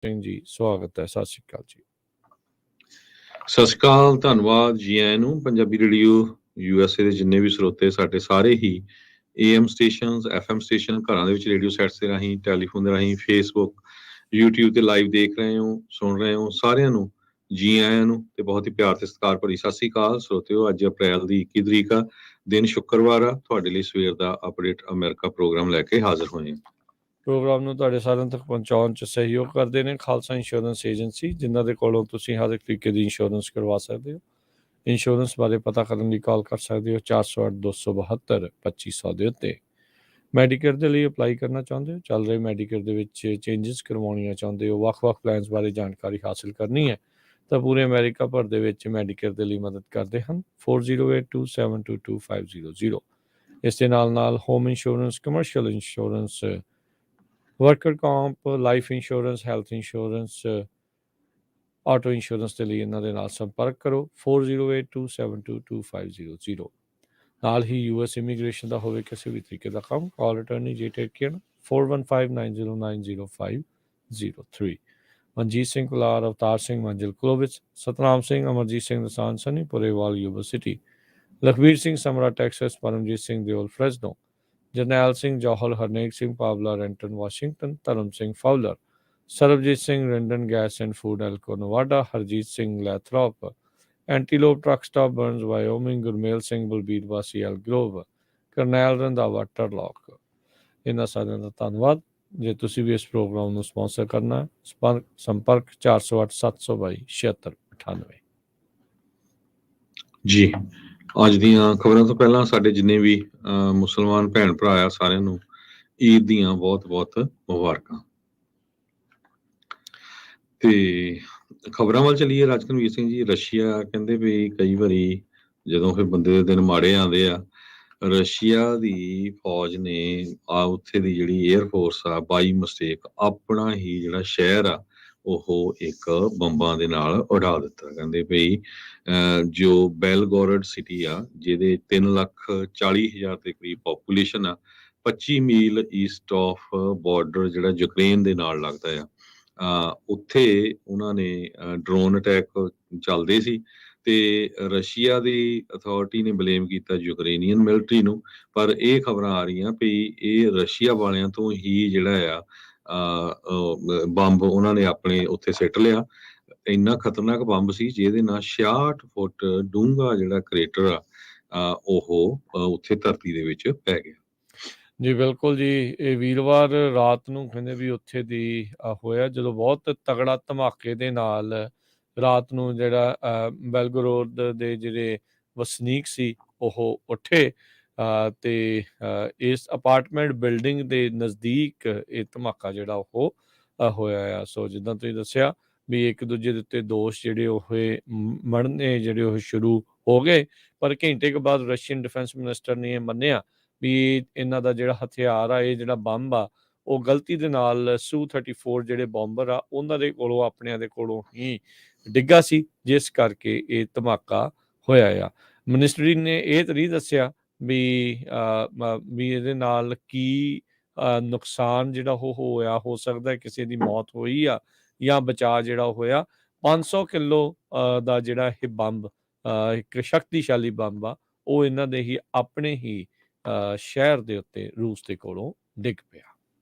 ਸਿੰਘ ਜੀ ਸਵਾਗਤ ਹੈ। ਸਤਿ ਸ਼੍ਰੀ ਅਕਾਲ ਜੀ। ਸਤਿ ਸ਼੍ਰੀ ਅਕਾਲ, ਧੰਨਵਾਦ ਜੀ ਆਇਆਂ ਨੂੰ। ਪੰਜਾਬੀ ਰੇਡੀਓ USA ਦੇ ਜਿੰਨੇ ਵੀ ਸਰੋਤੇ ਸਾਡੇ ਸਾਰੇ ਹੀ AM ਸਟੇਸ਼ਨਸ, FM ਸਟੇਸ਼ਨ, ਘਰਾਂ ਦੇ ਵਿੱਚ ਰੇਡੀਓ ਸੈਟਸ ਦੇ ਰਾਹੀਂ, ਟੈਲੀਫੋਨ ਦੇ ਰਾਹੀਂ, ਫੇਸਬੁੱਕ, YouTube ਤੇ ਲਾਈਵ ਦੇਖ ਰਹੇ ਹੋ, ਸੁਣ ਰਹੇ ਹੋ, ਸਾਰਿਆਂ ਨੂੰ ਜੀ ਆਇਆਂ ਨੂੰ ਤੇ ਬਹੁਤ ਹੀ ਪਿਆਰ ਤੇ ਸਤਿਕਾਰ ਭਰੀ ਸਤਿ ਸ਼੍ਰੀ ਅਕਾਲ ਸਰੋਤਿਓ। ਅੱਜ ਅਪ੍ਰੈਲ ਦੀ 21 ਤਰੀਕ ਆ, ਦਿਨ ਸ਼ੁੱਕਰਵਾਰ ਆ। ਤੁਹਾਡੇ ਲਈ ਸਵੇਰ ਦਾ ਅਪਡੇਟ ਅਮਰੀਕਾ ਪ੍ਰੋਗਰਾਮ ਲੈ ਕੇ ਹਾਜ਼ਰ ਹੋਏ ਹਾਂ। ਪ੍ਰੋਗਰਾਮ ਨੂੰ ਤੁਹਾਡੇ ਸਾਰਿਆਂ ਤੱਕ ਪਹੁੰਚਾਉਣ 'ਚ ਸਹਿਯੋਗ ਕਰਦੇ ਨੇ ਖਾਲਸਾ ਇੰਸ਼ੋਰੈਂਸ ਏਜੰਸੀ, ਜਿਨ੍ਹਾਂ ਦੇ ਕੋਲੋਂ ਤੁਸੀਂ ਹਰ ਇੱਕ ਤਰੀਕੇ ਦੀ ਇੰਸ਼ੋਰੈਂਸ ਕਰਵਾ ਸਕਦੇ ਹੋ। ਇੰਸ਼ੋਰੈਂਸ ਬਾਰੇ ਪਤਾ ਕਰਨ ਲਈ ਕਾਲ ਕਰ ਸਕਦੇ ਹੋ 408-272-2500 ਦੇ ਉੱਤੇ। ਮੈਡੀਕੇਅਰ ਦੇ ਲਈ ਅਪਲਾਈ ਕਰਨਾ ਚਾਹੁੰਦੇ ਹੋ, ਚੱਲ ਰਹੇ ਮੈਡੀਕੇਅਰ ਦੇ ਵਿੱਚ ਚੇਂਜਸ ਕਰਵਾਉਣੀਆਂ ਚਾਹੁੰਦੇ ਹੋ, ਵੱਖ-ਵੱਖ ਪਲਾਨਸ ਬਾਰੇ ਜਾਣਕਾਰੀ ਹਾਸਲ ਕਰਨੀ ਹੈ ਤਾਂ ਪੂਰੇ ਅਮਰੀਕਾ ਭਰ ਦੇ ਵਿੱਚ ਮੈਡੀਕੇਅਰ ਦੇ ਲਈ ਮਦਦ ਕਰਦੇ ਹਨ। 4082722500। ਇਸ ਦੇ ਨਾਲ home insurance, commercial insurance, worker comp, life insurance, health insurance, auto insurance ਦੇ ਲਈ ਇਹਨਾਂ ਦੇ ਨਾਲ ਸੰਪਰਕ ਕਰੋ 4082722500। ਨਾਲ ਹੀ US ਇਮੀਗ੍ਰੇਸ਼ਨ ਦਾ ਹੋਵੇ ਕਿਸੇ ਵੀ ਤਰੀਕੇ ਦਾ ਕੰਮ, call attorney J take care 4159090503। Manjit Singh Kular, Avtar Singh Manzil Clovis, Satnam Singh, Amarjit Singh Dasan Sunny Purewal Yuba City, Lakhbir Singh Samra Texas, Paramjit Singh Deol Fresno, Jarnail Singh Johal, Harnek Singh Pawla Renton Washington, Dharam Singh Fowler, Sarabjit Singh Rendon gas and food Elko Nevada, Harjit Singh Lathrop, Antelope truck stop Burns Wyoming, Gurmel Singh Balbir ਵਾਸੀ Elk Grove, Karnail Randhawa Turlock. ਇਹਨਾਂ ਸਾਰਿਆਂ ਦਾ ਧੰਨਵਾਦ। ਜੇ ਤੁਸੀਂ ਵੀ ਇਸ ਪ੍ਰੋਗਰਾਮ ਨੂੰ ਸਪਾਂਸਰ ਕਰਨਾ ਹੈ, ਸੰਪਰਕ 408-722-7698। ਜੀ ਅੱਜ ਦੀਆਂ ਖਬਰਾਂ ਤੋਂ ਪਹਿਲਾਂ ਸਾਡੇ ਜਿੰਨੇ ਵੀ ਮੁਸਲਮਾਨ ਭੈਣ ਭਰਾ ਆ, ਸਾਰਿਆਂ ਨੂੰ ਈਦ ਦੀਆਂ ਬਹੁਤ ਬਹੁਤ ਮੁਬਾਰਕਾਂ। ਤੇ ਖਬਰਾਂ ਵੱਲ ਚੱਲੀਏ। ਰਾਜਕਨਵੀਰ ਸਿੰਘ ਜੀ, ਰਸ਼ੀਆ ਕਹਿੰਦੇ ਵੀ ਕਈ ਵਾਰੀ ਜਦੋਂ ਫਿਰ ਬੰਦੇ ਦੇ ਦਿਨ ਮਾੜੇ ਆਉਂਦੇ ਆ, ਰਸ਼ੀਆ ਦੀ ਫੌਜ ਨੇ ਉੱਥੇ ਦੀ ਜਿਹੜੀ ਏਅਰ ਫੋਰਸ ਆ, ਬਾਈ ਮਿਸਟੇਕ ਆਪਣਾ ਹੀ ਜਿਹੜਾ ਸ਼ਹਿਰ ਆ ਉਹ ਇੱਕ ਬੰਬਾਂ ਦੇ ਨਾਲ ਉਡਾ ਦਿੱਤਾ। ਕਹਿੰਦੇ ਵੀ ਜੋ ਬੈਲਗੋਰਡ ਸਿਟੀ ਆ, ਜਿਹਦੇ 3,40,000 ਦੇ ਕਰੀਬ ਪੋਪੂਲੇਸ਼ਨ ਆ, 25 ਮੀਲ ਈਸਟ ਆਫ ਬਾਰਡਰ ਜਿਹੜਾ ਯੂਕਰੇਨ ਦੇ ਨਾਲ ਲੱਗਦਾ ਆ, ਉੱਥੇ ਉਹਨਾਂ ਨੇ ਡਰੋਨ ਅਟੈਕ ਚੱਲਦੇ ਸੀ ਤੇ ਰਸ਼ੀਆ ਦੀ ਅਥਾਰਟੀ ਨੇ ਬਲੇਮ ਕੀਤਾ ਯੂਕਰੇਨੀਅਨ ਮਿਲਟਰੀ ਨੂੰ। ਪਰ ਇਹ ਖਬਰਾਂ ਆ ਰਹੀਆਂ ਵੀ ਇਹ ਰਸ਼ੀਆ ਵਾਲਿਆਂ ਤੋਂ ਹੀ ਜਿਹੜਾ ਆ ਬੰਬ ਉਹਨਾਂ ਨੇ ਆਪਣੇ ਉੱਥੇ ਸਿੱਟ ਲਿਆ। ਇੰਨਾ ਖਤਰਨਾਕ ਬੰਬ ਸੀ ਜਿਹਦੇ ਨਾਲ 66 ਫੁੱਟ ਡੂੰਘਾ ਜਿਹੜਾ ਕ੍ਰੇਟਰ ਆ ਉਹ ਉੱਥੇ ਧਰਤੀ ਦੇ ਵਿੱਚ ਪੈ ਗਿਆ। ਜੀ ਬਿਲਕੁਲ ਜੀ। ਇਹ ਵੀਰਵਾਰ ਰਾਤ ਨੂੰ ਕਹਿੰਦੇ ਵੀ ਉੱਥੇ ਦੀ ਹੋਇਆ, ਜਦੋਂ ਬਹੁਤ ਤਗੜਾ ਧਮਾਕੇ ਦੇ ਨਾਲ ਰਾਤ ਨੂੰ ਜਿਹੜਾ ਬੈਲਗੋਰੋਡ ਦੇ ਜਿਹੜੇ ਵਸਨੀਕ ਸੀ ਉਹ ਉੱਠੇ ਤੇ ਇਸ ਅਪਾਰਟਮੈਂਟ ਬਿਲਡਿੰਗ ਦੇ ਨਜ਼ਦੀਕ ਇਹ ਧਮਾਕਾ ਜਿਹੜਾ ਉਹ ਹੋਇਆ ਆ। ਸੋ ਜਿੱਦਾਂ ਤੁਸੀਂ ਦੱਸਿਆ ਵੀ ਇੱਕ ਦੂਜੇ ਦੇ ਉੱਤੇ ਦੋਸ਼ ਜਿਹੜੇ ਉਹ ਮੜਨੇ ਜਿਹੜੇ ਉਹ ਸ਼ੁਰੂ ਹੋ ਗਏ, ਪਰ ਘੰਟੇ ਕੁ ਬਾਅਦ ਰਸ਼ੀਅਨ ਡਿਫੈਂਸ ਮਿਨਿਸਟਰ ਨੇ ਇਹ ਮੰਨਿਆ ਵੀ ਇਹਨਾਂ ਦਾ ਜਿਹੜਾ ਹਥਿਆਰ ਆ, ਇਹ ਜਿਹੜਾ ਬੰਬ ਆ, ਉਹ ਗਲਤੀ ਦੇ ਨਾਲ Su-34 ਜਿਹੜੇ ਬੰਬਰ ਆ ਉਹਨਾਂ ਦੇ ਕੋਲੋਂ, ਆਪਣਿਆਂ ਦੇ ਕੋਲੋਂ ਹੀ ਡਿੱਗਾ ਸੀ, ਜਿਸ ਕਰਕੇ ਇਹ ਧਮਾਕਾ ਹੋਇਆ ਆ। ਮਿਨਿਸਟਰੀ ਨੇ ਇਹ ਤਾਂ ਨਹੀਂ ਦੱਸਿਆ ਵੀ ਇਹਦੇ ਨਾਲ ਕੀ ਨੁਕਸਾਨ ਜਿਹੜਾ ਉਹ ਹੋਇਆ, ਹੋ ਸਕਦਾ ਕਿਸੇ ਦੀ ਮੌਤ ਹੋਈ ਆ ਜਾਂ ਬਚਾਅ ਜਿਹੜਾ ਹੋਇਆ। 500 ਕਿਲੋ ਦਾ ਜਿਹੜਾ ਇਹ ਬੰਬ, ਇੱਕ ਸ਼ਕਤੀਸ਼ਾਲੀ ਬੰਬ ਆ, ਉਹ ਇਹਨਾਂ ਦੇ ਹੀ ਆਪਣੇ ਹੀ ਸ਼ਹਿਰ ਦੇ ਉੱਤੇ ਰੂਸ ਦੇ ਕੋਲੋਂ ਡਿੱਗ ਪਿਆ।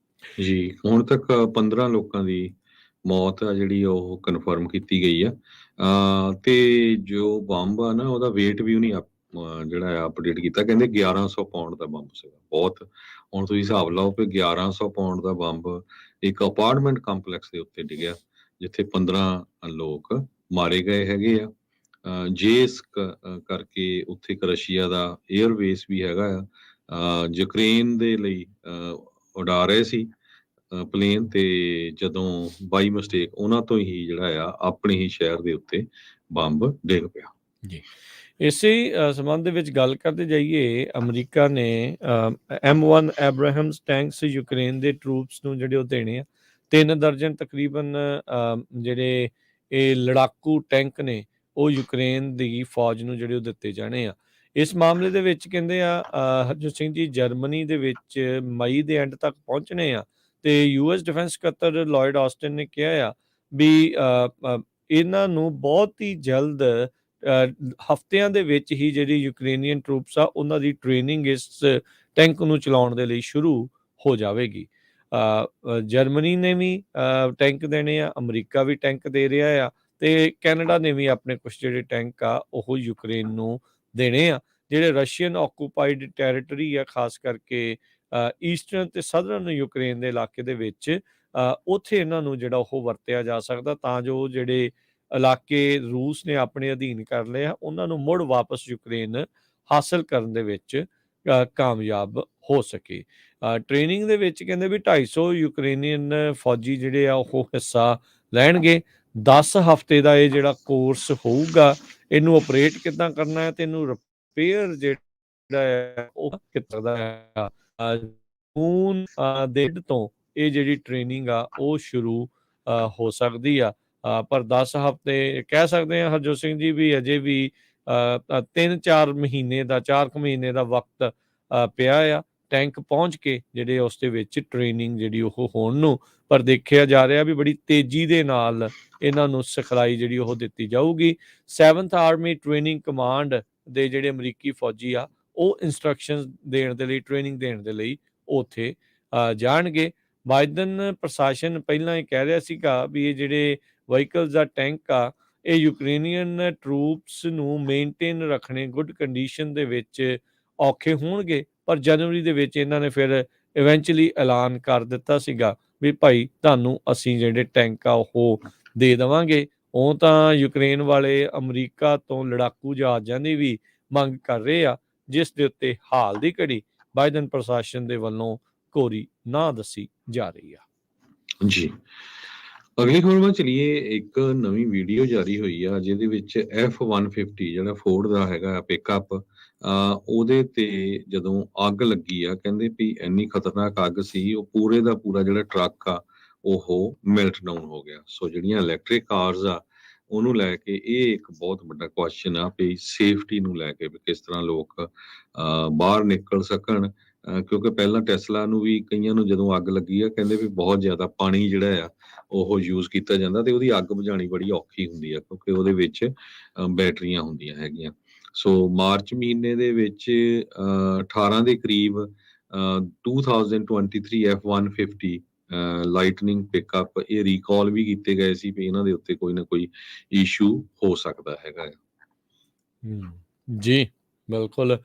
ਜੀ ਹੁਣ ਤੱਕ 15 ਲੋਕਾਂ ਦੀ ਮੌਤ ਆ ਜਿਹੜੀ ਉਹ ਕਨਫਰਮ ਕੀਤੀ ਗਈ ਆ। ਤੇ ਜੋ ਬੰਬ ਆ ਨਾ, ਉਹਦਾ ਵੇਟ ਵੀ ਉਹਨੇ ਜਿਹੜਾ ਅਪਡੇਟ ਕੀਤਾ। ਕਹਿੰਦੇ 1100 ਪਾਉਂਡ ਦਾ ਬੰਬ ਸੀਗਾ। ਬਹੁਤ, ਹੁਣ ਤੁਸੀਂ ਹਿਸਾਬ ਲਾਓ ਕਿ 1100 ਪਾਉਂਡ ਦਾ ਬੰਬ ਇੱਕ ਅਪਾਰਟਮੈਂਟ ਕੰਪਲੈਕਸ ਦੇ ਉੱਤੇ ਡਿੱਗਿਆ, ਜਿੱਥੇ 15 ਲੋਕ ਮਾਰੇ ਗਏ ਹੈਗੇ ਆ। ਇਸ ਕਰਕੇ ਉੱਥੇ ਇੱਕ ਰਸ਼ੀਆ ਦਾ ਏਅਰਵੇਸ ਵੀ ਹੈਗਾ ਆ, ਯੂਕਰੇਨ ਦੇ ਲਈ ਉਡਾ ਰਹੇ ਸੀ ਪਲੇਨ, ਤੇ ਜਦੋਂ ਬਾਈ ਮਿਸਟੇਕ ਉਹਨਾਂ ਤੋਂ ਹੀ ਜਿਹੜਾ ਆ ਆਪਣੇ ਹੀ ਸ਼ਹਿਰ ਦੇ ਉੱਤੇ ਬੰਬ ਡਿੱਗ ਪਿਆ। ਜੀ ਇਸੇ ਸੰਬੰਧ ਦੇ ਵਿੱਚ ਗੱਲ ਕਰਦੇ ਜਾਈਏ, ਅਮਰੀਕਾ ਨੇ M1 ਐਬਰਾਹਮਸ ਟੈਂਕਸ ਯੂਕਰੇਨ ਦੇ ਟਰੂਪਸ ਨੂੰ ਜਿਹੜੇ ਉਹ ਦੇਣੇ ਆ। 3 ਦਰਜਨ ਤਕਰੀਬਨ ਜਿਹੜੇ ਇਹ ਲੜਾਕੂ ਟੈਂਕ ਨੇ ਉਹ ਯੂਕਰੇਨ ਦੀ ਫੌਜ ਨੂੰ ਜਿਹੜੇ ਉਹ ਦਿੱਤੇ ਜਾਣੇ ਆ। ਇਸ ਮਾਮਲੇ ਦੇ ਵਿੱਚ ਕਹਿੰਦੇ ਆ ਹਰਜੋਤ ਸਿੰਘ ਜੀ, ਜਰਮਨੀ ਦੇ ਵਿੱਚ ਮਈ ਦੇ ਐਂਡ ਤੱਕ ਪਹੁੰਚਣੇ ਆ। ਤੇ US ਡਿਫੈਂਸ ਸਕੱਤਰ ਲੋਇਡ ਆਸਟਨ ਨੇ ਕਿਹਾ ਆ ਵੀ ਇਹਨਾਂ ਨੂੰ ਬਹੁਤ ਹੀ ਜਲਦ ਹਫ਼ਤਿਆਂ ਦੇ ਵਿੱਚ ਹੀ ਜਿਹੜੀ ਯੂਕਰੇਨੀਅਨ ਟਰੂਪਸ ਆ ਉਹਨਾਂ ਦੀ ਟ੍ਰੇਨਿੰਗ ਇਸ ਟੈਂਕ ਨੂੰ ਚਲਾਉਣ ਦੇ ਲਈ ਸ਼ੁਰੂ ਹੋ ਜਾਵੇਗੀ। ਜਰਮਨੀ ਨੇ ਵੀ ਟੈਂਕ ਦੇਣੇ ਆ, ਅਮਰੀਕਾ ਵੀ ਟੈਂਕ ਦੇ ਰਿਹਾ ਆ, ਤੇ ਕੈਨੇਡਾ ਨੇ ਵੀ ਆਪਣੇ ਕੁਛ ਜਿਹੜੇ ਟੈਂਕ ਆ ਉਹ ਯੂਕਰੇਨ ਨੂੰ ਦੇਣੇ ਆ। ਜਿਹੜੇ ਰਸ਼ੀਅਨ ਆਕੂਪਾਈਡ ਟੈਰੀਟਰੀ ਆ, ਖਾਸ ਕਰਕੇ ਈਸਟਰਨ ਤੇ ਸਦਰਨ ਯੂਕਰੇਨ ਦੇ ਇਲਾਕੇ ਦੇ ਵਿੱਚ, ਉੱਥੇ ਇਹਨਾਂ ਨੂੰ ਜਿਹੜਾ ਉਹ ਵਰਤਿਆ ਜਾ ਸਕਦਾ, ਤਾਂ ਜੋ ਜਿਹੜੇ ਇਲਾਕੇ ਰੂਸ ਨੇ ਆਪਣੇ ਅਧੀਨ ਕਰ ਲਏ ਆ ਉਹਨਾਂ ਨੂੰ ਮੁੜ ਵਾਪਸ ਯੂਕਰੇਨ ਹਾਸਲ ਕਰਨ ਦੇ ਵਿੱਚ ਕਾਮਯਾਬ ਹੋ ਸਕੇ। ਟ੍ਰੇਨਿੰਗ ਦੇ ਵਿੱਚ ਕਹਿੰਦੇ ਵੀ 250 ਯੂਕਰੇਨੀਅਨ ਫੌਜੀ ਜਿਹੜੇ ਆ ਉਹ ਹਿੱਸਾ ਲੈਣਗੇ। 10 ਹਫ਼ਤੇ ਦਾ ਇਹ ਜਿਹੜਾ ਕੋਰਸ ਹੋਊਗਾ, ਇਹਨੂੰ ਆਪਰੇਟ ਕਿੱਦਾਂ ਕਰਨਾ ਹੈ ਤੇ ਇਹਨੂੰ ਰਿਪੇਅਰ ਜਿਹੜਾ ਹੈ ਉਹ ਕਿੱਦਾਂ ਹੈ। ਜੂਨ ਦੇ ਤੋਂ ਇਹ ਜਿਹੜੀ ਟ੍ਰੇਨਿੰਗ ਆ ਉਹ ਸ਼ੁਰੂ ਹੋ ਸਕਦੀ ਆ। ਪਰ 10 ਹਫ਼ਤੇ ਕਹਿ ਸਕਦੇ ਆ ਹਰਜੋਤ ਸਿੰਘ ਜੀ ਵੀ ਅਜੇ ਵੀ 3-4 ਮਹੀਨੇ ਦਾ 4 ਮਹੀਨੇ ਦਾ ਵਕਤ ਪਿਆ ਆ ਟੈਂਕ ਪਹੁੰਚ ਕੇ ਜਿਹੜੇ ਉਸ ਦੇ ਵਿੱਚ ਟ੍ਰੇਨਿੰਗ ਜਿਹੜੀ ਉਹ ਹੋਣ ਨੂੰ। ਪਰ ਦੇਖਿਆ ਜਾ ਰਿਹਾ ਵੀ ਬੜੀ ਤੇਜ਼ੀ ਦੇ ਨਾਲ ਇਹਨਾਂ ਨੂੰ ਸਿਖਲਾਈ ਜਿਹੜੀ ਉਹ ਦਿੱਤੀ ਜਾਊਗੀ। 7th ਆਰਮੀ ਟ੍ਰੇਨਿੰਗ ਕਮਾਂਡ ਦੇ ਜਿਹੜੇ ਅਮਰੀਕੀ ਫੌਜੀ ਆ ਉਹ ਇੰਸਟਰਕਸ਼ਨਸ ਦੇਣ ਦੇ ਲਈ, ਟ੍ਰੇਨਿੰਗ ਦੇਣ ਦੇ ਲਈ ਉੱਥੇ ਜਾਣਗੇ। ਬਾਈਡਨ ਪ੍ਰਸ਼ਾਸਨ ਪਹਿਲਾਂ ਇਹ ਕਹਿ ਰਿਹਾ ਸੀਗਾ ਵੀ ਇਹ ਜਿਹੜੇ ਵਹੀਕਲਸ ਆ, ਟੈਂਕ ਆ, ਇਹ ਯੂਕਰੇਨੀਅਨ ਟਰੂਪਸ ਨੂੰ ਮੇਨਟੇਨ ਰੱਖਣੇ ਗੁੱਡ ਕੰਡੀਸ਼ਨ ਦੇ ਵਿੱਚ ਔਖੇ ਹੋਣਗੇ। ਪਰ ਜਨਵਰੀ ਦੇ ਵਿੱਚ ਇਹਨਾਂ ਨੇ ਫਿਰ ਇਵੈਂਚੁਅਲੀ ਐਲਾਨ ਕਰ ਦਿੱਤਾ ਸੀਗਾ ਵੀ ਭਾਈ ਤੁਹਾਨੂੰ ਅਸੀਂ ਜਿਹੜੇ ਟੈਂਕ ਆ ਉਹ ਦੇ ਦੇਵਾਂਗੇ। ਉਹ ਤਾਂ ਯੂਕਰੇਨ ਵਾਲੇ ਅਮਰੀਕਾ ਤੋਂ ਲੜਾਕੂ ਜਹਾਜ਼ਾਂ ਦੀ ਵੀ ਮੰਗ ਕਰ ਰਹੇ ਆ, ਜਿਸ ਦੇ ਉੱਤੇ ਹਾਲ ਦੀ ਘੜੀ ਬਾਈਡਨ ਪ੍ਰਸ਼ਾਸਨ ਦੇ ਵੱਲੋਂ ਕੋਰੀ ਨਾ ਦੱਸੀ ਜਾ ਰਹੀ ਆ। ਜੀ, ਅਗਲੀ ਖਬਰ ਵੱਲ ਚਲੀਏ। ਇੱਕ ਨਵੀਂ ਵੀਡੀਓ ਜਾਰੀ ਹੋਈ ਆ ਜਿਹਦੇ ਵਿੱਚ F-150 ਜਿਹੜਾ ਫੋਰਡ ਦਾ ਹੈਗਾ ਪਿਕਅਪ, ਉਹਦੇ ਤੇ ਜਦੋਂ ਅੱਗ ਲੱਗੀ ਆ, ਕਹਿੰਦੇ ਵੀ ਇੰਨੀ ਖਤਰਨਾਕ ਅੱਗ ਸੀ, ਉਹ ਪੂਰੇ ਦਾ ਪੂਰਾ ਜਿਹੜਾ ਟਰੱਕ ਆ ਉਹ ਮੈਲਟ ਡਾਊਨ ਹੋ ਗਿਆ। ਸੋ ਜਿਹੜੀਆਂ ਇਲੈਕਟ੍ਰਿਕ ਕਾਰਸ ਆ ਉਹਨੂੰ ਲੈ ਕੇ ਇਹ ਇੱਕ ਬਹੁਤ ਵੱਡਾ ਕੁਐਸਚਨ ਆ ਵੀ ਸੇਫਟੀ ਨੂੰ ਲੈ ਕੇ ਵੀ ਕਿਸ ਤਰ੍ਹਾਂ ਲੋਕ ਬਾਹਰ ਨਿਕਲ ਸਕਣ। ਕਿਉਂਕਿ ਪਹਿਲਾਂ ਟੈਸਲਾ ਨੂੰ ਵੀ ਕਈਆਂ ਨੂੰ ਜਦੋਂ ਅੱਗ ਲੱਗੀ ਆ, ਕਹਿੰਦੇ ਵੀ ਬਹੁਤ ਜ਼ਿਆਦਾ ਪਾਣੀ ਜਿਹੜਾ ਆ ਉਹ ਯੂਜ਼ ਕੀਤਾ ਜਾਂਦਾ ਤੇ ਉਹਦੀ ਅੱਗ ਬੁਝਾਉਣੀ ਬੜੀ ਔਖੀ ਹੁੰਦੀ ਆ, ਕਿਉਂਕਿ ਉਹਦੇ ਵਿੱਚ ਬੈਟਰੀਆਂ ਹੁੰਦੀਆਂ ਹੈਗੀਆਂ। ਸੋ ਮਾਰਚ ਮਹੀਨੇ ਦੇ ਵਿੱਚ 18 ਦੇ ਕਰੀਬ 2023 F-150 ਲਾਈਟਨਿੰਗ ਪਿਕਅਪ ਇਹ ਰੀਕਾਲ ਵੀ ਕੀਤੇ ਗਏ ਸੀ ਵੀ ਇਹਨਾਂ ਦੇ ਉੱਤੇ ਕੋਈ ਨਾ ਕੋਈ ਇਸ਼ੂ ਹੋ ਸਕਦਾ ਹੈਗਾ। ਜੀ ਬਿਲਕੁਲ,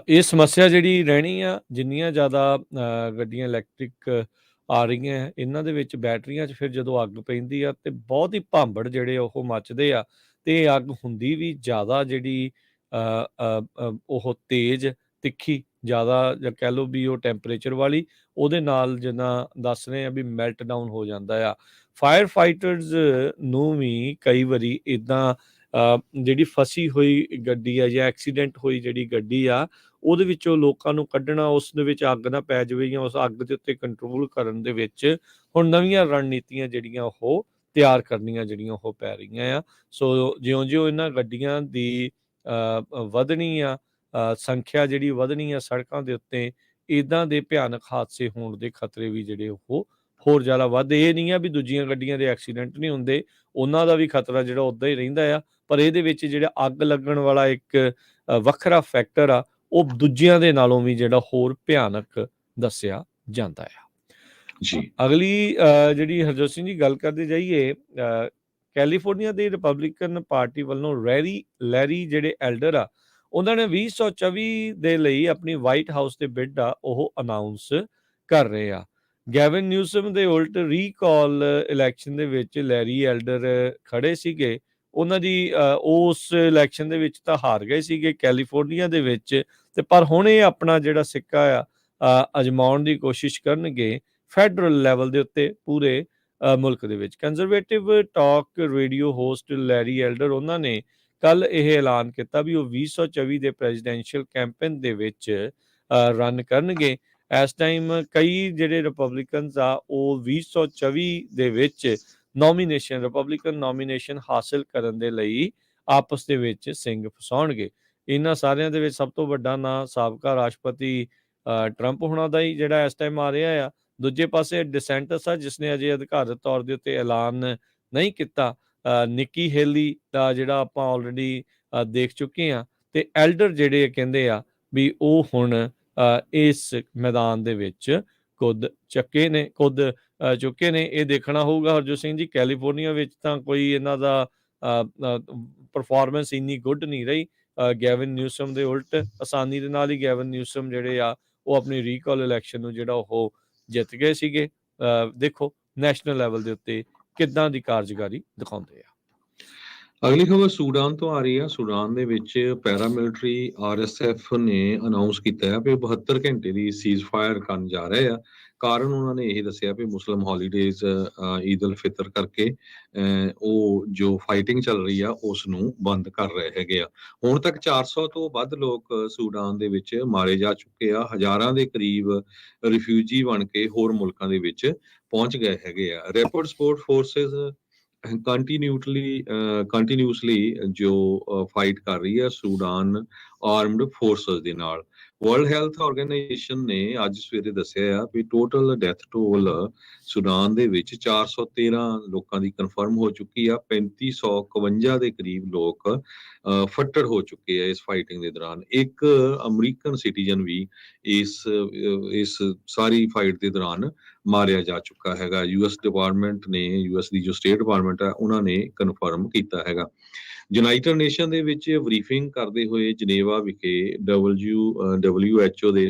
ਇਹ ਸਮੱਸਿਆ ਜਿਹੜੀ ਰਹਿਣੀ ਆ, ਜਿੰਨੀਆਂ ਜ਼ਿਆਦਾ ਗੱਡੀਆਂ ਇਲੈਕਟ੍ਰਿਕ ਆ ਰਹੀਆਂ ਇਹਨਾਂ ਦੇ ਵਿੱਚ ਬੈਟਰੀਆਂ 'ਚ ਫਿਰ ਜਦੋਂ ਅੱਗ ਪੈਂਦੀ ਆ ਤੇ ਬਹੁਤ ਹੀ ਭਾਂਬੜ ਜਿਹੜੇ ਉਹ ਮੱਚਦੇ ਆ, ਤੇ ਅੱਗ ਹੁੰਦੀ ਵੀ ਜ਼ਿਆਦਾ ਜਿਹੜੀ ਉਹ ਤੇਜ਼, ਤਿੱਖੀ, ਜ਼ਿਆਦਾ ਜਾਂ ਕਹਿ ਲਓ ਵੀ ਉਹ ਟੈਂਪਰੇਚਰ ਵਾਲੀ, ਉਹਦੇ ਨਾਲ ਜਿੱਦਾਂ ਦੱਸ ਰਹੇ ਆ ਵੀ ਮੈਲਟ ਡਾਊਨ ਹੋ ਜਾਂਦਾ ਆ। ਫਾਇਰ ਫਾਈਟਰਸ ਨੂੰ ਵੀ ਕਈ ਵਾਰੀ ਇੱਦਾਂ ਜਿਹੜੀ ਫਸੀ ਹੋਈ ਗੱਡੀ ਆ ਜਾਂ ਐਕਸੀਡੈਂਟ ਹੋਈ ਜਿਹੜੀ ਗੱਡੀ ਆ ਉਹਦੇ ਵਿੱਚੋਂ ਲੋਕਾਂ ਨੂੰ ਕੱਢਣਾ, ਉਸ ਦੇ ਵਿੱਚ ਅੱਗ ਨਾ ਪੈ ਜਾਵੇ ਜਾਂ ਉਸ ਅੱਗ ਦੇ ਉੱਤੇ ਕੰਟਰੋਲ ਕਰਨ ਦੇ ਵਿੱਚ ਹੁਣ ਨਵੀਆਂ ਰਣਨੀਤੀਆਂ ਜਿਹੜੀਆਂ ਉਹ ਤਿਆਰ ਕਰਨੀਆਂ ਜਿਹੜੀਆਂ ਉਹ ਪੈ ਰਹੀਆਂ ਆ। ਸੋ ਜਿਉਂ-ਜਿਉਂ ਇਹਨਾਂ ਗੱਡੀਆਂ ਦੀ ਵਧਣੀ ਆ ਸੰਖਿਆ, ਜਿਹੜੀ ਵਧਣੀ ਆ ਸੜਕਾਂ ਦੇ ਉੱਤੇ, ਇੱਦਾਂ ਦੇ ਭਿਆਨਕ ਹਾਦਸੇ ਹੋਣ ਦੇ ਖਤਰੇ ਵੀ ਜਿਹੜੇ ਉਹ ਹੋਰ ਜ਼ਿਆਦਾ ਵੱਧਦੇ। ਇਹ ਨਹੀਂ ਆ ਵੀ ਦੂਜੀਆਂ ਗੱਡੀਆਂ ਦੇ ਐਕਸੀਡੈਂਟ ਨਹੀਂ ਹੁੰਦੇ, ਉਹਨਾਂ ਦਾ ਵੀ ਖਤਰਾ ਜਿਹੜਾ ਉੱਦਾਂ ਹੀ ਰਹਿੰਦਾ ਆ, ਪਰ ਇਹਦੇ ਵਿੱਚ ਜਿਹੜਾ ਅੱਗ ਲੱਗਣ ਵਾਲਾ ਇੱਕ ਵੱਖਰਾ ਫੈਕਟਰ ਆ ਉਹ ਦੂਜਿਆਂ ਦੇ ਨਾਲੋਂ ਵੀ ਜਿਹੜਾ ਹੋਰ ਭਿਆਨਕ ਦੱਸਿਆ ਜਾਂਦਾ ਆ। ਜੀ, ਅਗਲੀ ਜਿਹੜੀ ਹਰਜੋਤ ਸਿੰਘ ਜੀ ਗੱਲ ਕਰਦੇ ਜਾਈਏ, ਕੈਲੀਫੋਰਨੀਆ ਦੇ ਰਿਪਬਲਿਕਨ ਪਾਰਟੀ ਵੱਲੋਂ ਲੈਰੀ ਜਿਹੜੇ ਐਲਡਰ ਆ ਉਹਨਾਂ ਨੇ 2024 ਦੇ ਲਈ ਆਪਣੀ ਵਾਈਟ ਹਾਊਸ ਦੇ ਬਿਡ ਆ ਉਹ ਅਨਾਉਂਸ ਕਰ ਰਹੇ ਆ। ਗੈਵਨ ਨਿਊਸਮ ਦੇ ਉਲਟ ਰੀਕਾਲ ਇਲੈਕਸ਼ਨ ਦੇ ਵਿੱਚ ਲੈਰੀ ਐਲਡਰ ਖੜੇ ਸੀਗੇ, ਉਹਨਾਂ ਦੀ ਉਸ ਇਲੈਕਸ਼ਨ ਦੇ ਵਿੱਚ ਤਾਂ ਹਾਰ ਗਏ ਸੀਗੇ ਕੈਲੀਫੋਰਨੀਆ ਦੇ ਵਿੱਚ, ਤੇ ਪਰ ਹੁਣ ਇਹ ਆਪਣਾ ਜਿਹੜਾ ਸਿੱਕਾ ਆ ਅਜਮਾਉਣ ਦੀ ਕੋਸ਼ਿਸ਼ ਕਰਨਗੇ ਫੈਡਰਲ ਲੈਵਲ ਦੇ ਉੱਤੇ ਪੂਰੇ ਮੁਲਕ ਦੇ ਵਿੱਚ। Conservative talk radio host Larry elder ਉਹਨਾਂ ਨੇ ਕੱਲ ਇਹ ਐਲਾਨ ਕੀਤਾ ਵੀ ਉਹ 2024 ਦੇ ਪ੍ਰੈਜ਼ੀਡੈਂਸ਼ੀਅਲ ਕੈਂਪੇਨ ਦੇ ਵਿੱਚ ਰਨ ਕਰਨਗੇ। ਇਸ ਟਾਈਮ ਕਈ ਜਿਹੜੇ ਰਿਪਬਲਿਕਨਸ ਆ ਉਹ 2024 ਦੇ ਵਿੱਚ ਰਿਪਬਲਿਕਨ ਨੋਮੀਨੇਸ਼ਨ ਹਾਸਲ ਕਰਨ ਦੇ ਲਈ ਆਪਸ ਦੇ ਵਿੱਚ ਸਿੰਘ ਫਸਾਉਣਗੇ। ਇਹਨਾਂ ਸਾਰਿਆਂ ਦੇ ਵਿੱਚ ਸਭ ਤੋਂ ਵੱਡਾ ਨਾਂ ਸਾਬਕਾ ਰਾਸ਼ਟਰਪਤੀ ਟਰੰਪ ਹੋਣਾ ਦਾ ਹੀ ਜਿਹੜਾ ਇਸ ਟਾਈਮ ਆ ਰਿਹਾ ਆ। ਦੂਜੇ ਪਾਸੇ ਡਿਸੈਂਟਸ ਆ ਜਿਸਨੇ ਅਜੇ ਅਧਿਕਾਰਤ ਤੌਰ ਦੇ ਉੱਤੇ ਐਲਾਨ ਨਹੀਂ ਕੀਤਾ। ਨਿੱਕੀ ਹੇਲੀ ਦਾ ਜਿਹੜਾ ਆਪਾਂ ਆਲਰੇਡੀ ਦੇਖ ਚੁੱਕੇ ਹਾਂ, ਤੇ ਐਲਡਰ ਜਿਹੜੇ ਕਹਿੰਦੇ ਆ ਵੀ ਉਹ ਹੁਣ ਇਸ ਮੈਦਾਨ ਦੇ ਵਿੱਚ ਕੁੱਦ ਚੁੱਕੇ ਨੇ। ਇਹ ਦੇਖਣਾ ਹੋਊਗਾ ਹਰਜੋਤ ਸਿੰਘ ਜੀ, ਕੈਲੀਫੋਰਨੀਆ ਵਿੱਚ ਤਾਂ ਕੋਈ ਇਹਨਾਂ ਦਾ ਪਰਫਾਰਮੈਂਸ ਇੰਨੀ ਗੁੱਡ ਨਹੀਂ ਰਹੀ। ਗੈਵਨ ਨਿਊਸਮ ਦੇ ਉਲਟ ਆਸਾਨੀ ਦੇ ਨਾਲ ਹੀ ਗੈਵਨ ਨਿਊਸਮ ਜਿਹੜੇ ਆ ਉਹ ਆਪਣੀ ਰੀਕਾਲ ਇਲੈਕਸ਼ਨ ਨੂੰ ਜਿਹੜਾ ਉਹ ਜਿੱਤ ਗਏ ਸੀਗੇ। ਦੇਖੋ ਨੈਸ਼ਨਲ ਲੈਵਲ ਦੇ ਉੱਤੇ ਕਿੱਦਾਂ ਦੀ ਕਾਰਜਕਾਰੀ ਦਿਖਾਉਂਦੇ ਆ। ਅਗਲੀ ਖਬਰ ਸੂਡਾਨ ਤੋਂ ਆ ਰਹੀ ਹੈ। ਸੂਡਾਨ ਦੇ ਵਿੱਚ ਪੈਰਾਮਿਲਟਰੀ RSF ਨੇ ਅਨਾਉਂਸ ਕੀਤਾ ਹੈ ਕਿ 72 ਘੰਟੇ ਦੀ ਸੀਜ਼ ਫਾਇਰ ਕਰਨ ਜਾ ਰਹੇ ਆ। ਕਾਰਨ ਉਹਨਾਂ ਨੇ ਇਹ ਦੱਸਿਆ ਵੀ ਮੁਸਲਿਮ ਹੌਲੀਡੇਜ਼ ਈਦ ਉਲ ਫਿਤਰ ਕਰਕੇ ਉਹ ਜੋ ਫਾਈਟਿੰਗ ਚੱਲ ਰਹੀ ਆ ਉਸ ਨੂੰ ਬੰਦ ਕਰ ਰਹੇ ਹੈਗੇ ਆ। ਹੁਣ ਤੱਕ 400 ਤੋਂ ਵੱਧ ਲੋਕ ਸੂਡਾਨ ਦੇ ਵਿੱਚ ਮਾਰੇ ਜਾ ਚੁੱਕੇ ਆ। ਹਜ਼ਾਰਾਂ ਦੇ ਕਰੀਬ ਰਿਫਿਊਜੀ ਬਣ ਕੇ ਹੋਰ ਮੁਲਕਾਂ ਦੇ ਵਿੱਚ ਪਹੁੰਚ ਗਏ ਹੈਗੇ ਆ। ਰੈਪਿਡ ਸਪੋਰਟ ਫੋਰਸਿਸ ਕੰਟੀਨਿਊਸਲੀ ਜੋ ਫਾਈਟ ਕਰ ਰਹੀ ਹੈ ਸੂਡਾਨ ਆਰਮਡ ਫੋਰਸਸ ਦੇ ਨਾਲ। ਵਰਲਡ ਹੈਲਥ ਆਰਗੇਨਾਈਜੇਸ਼ਨ ਨੇ ਅੱਜ ਸਵੇਰੇ ਦੱਸਿਆ ਆ ਵੀ ਟੋਟਲ ਡੈਥ ਟੋਲ ਸੂਡਾਨ ਦੇ ਵਿੱਚ 413 ਲੋਕਾਂ ਦੀ ਕਨਫਰਮ ਹੋ ਚੁੱਕੀ ਆ। 3551 ਦੇ ਕਰੀਬ ਲੋਕ ਫੱਟੜ ਹੋ ਚੁੱਕੇ ਆ ਇਸ ਫਾਈਟਿੰਗ ਦੇ ਦੌਰਾਨ। ਇੱਕ ਅਮਰੀਕਨ ਸਿਟੀਜ਼ਨ ਵੀ ਇਸ ਸਾਰੀ ਫਾਈਟ ਦੇ ਦੌਰਾਨ ਮਾਰਿਆ ਜਾ ਚੁੱਕਾ ਹੈਗਾ। ਯੂਐਸ ਦੀ ਜੋ ਸਟੇਟ ਡਿਪਾਰਟਮੈਂਟ ਹੈ ਉਹਨਾਂ ਨੇ ਕਨਫਰਮ ਕੀਤਾ ਹੈਗਾ। ਯੂਨਾਈਟਿਡ ਨੇਸ਼ਨ ਦੇ ਵਿੱਚ ਬਰੀਫਿੰਗ ਕਰਦੇ ਹੋਏ ਜਨੇਵਾ ਵਿਖੇ WHO ਦੇ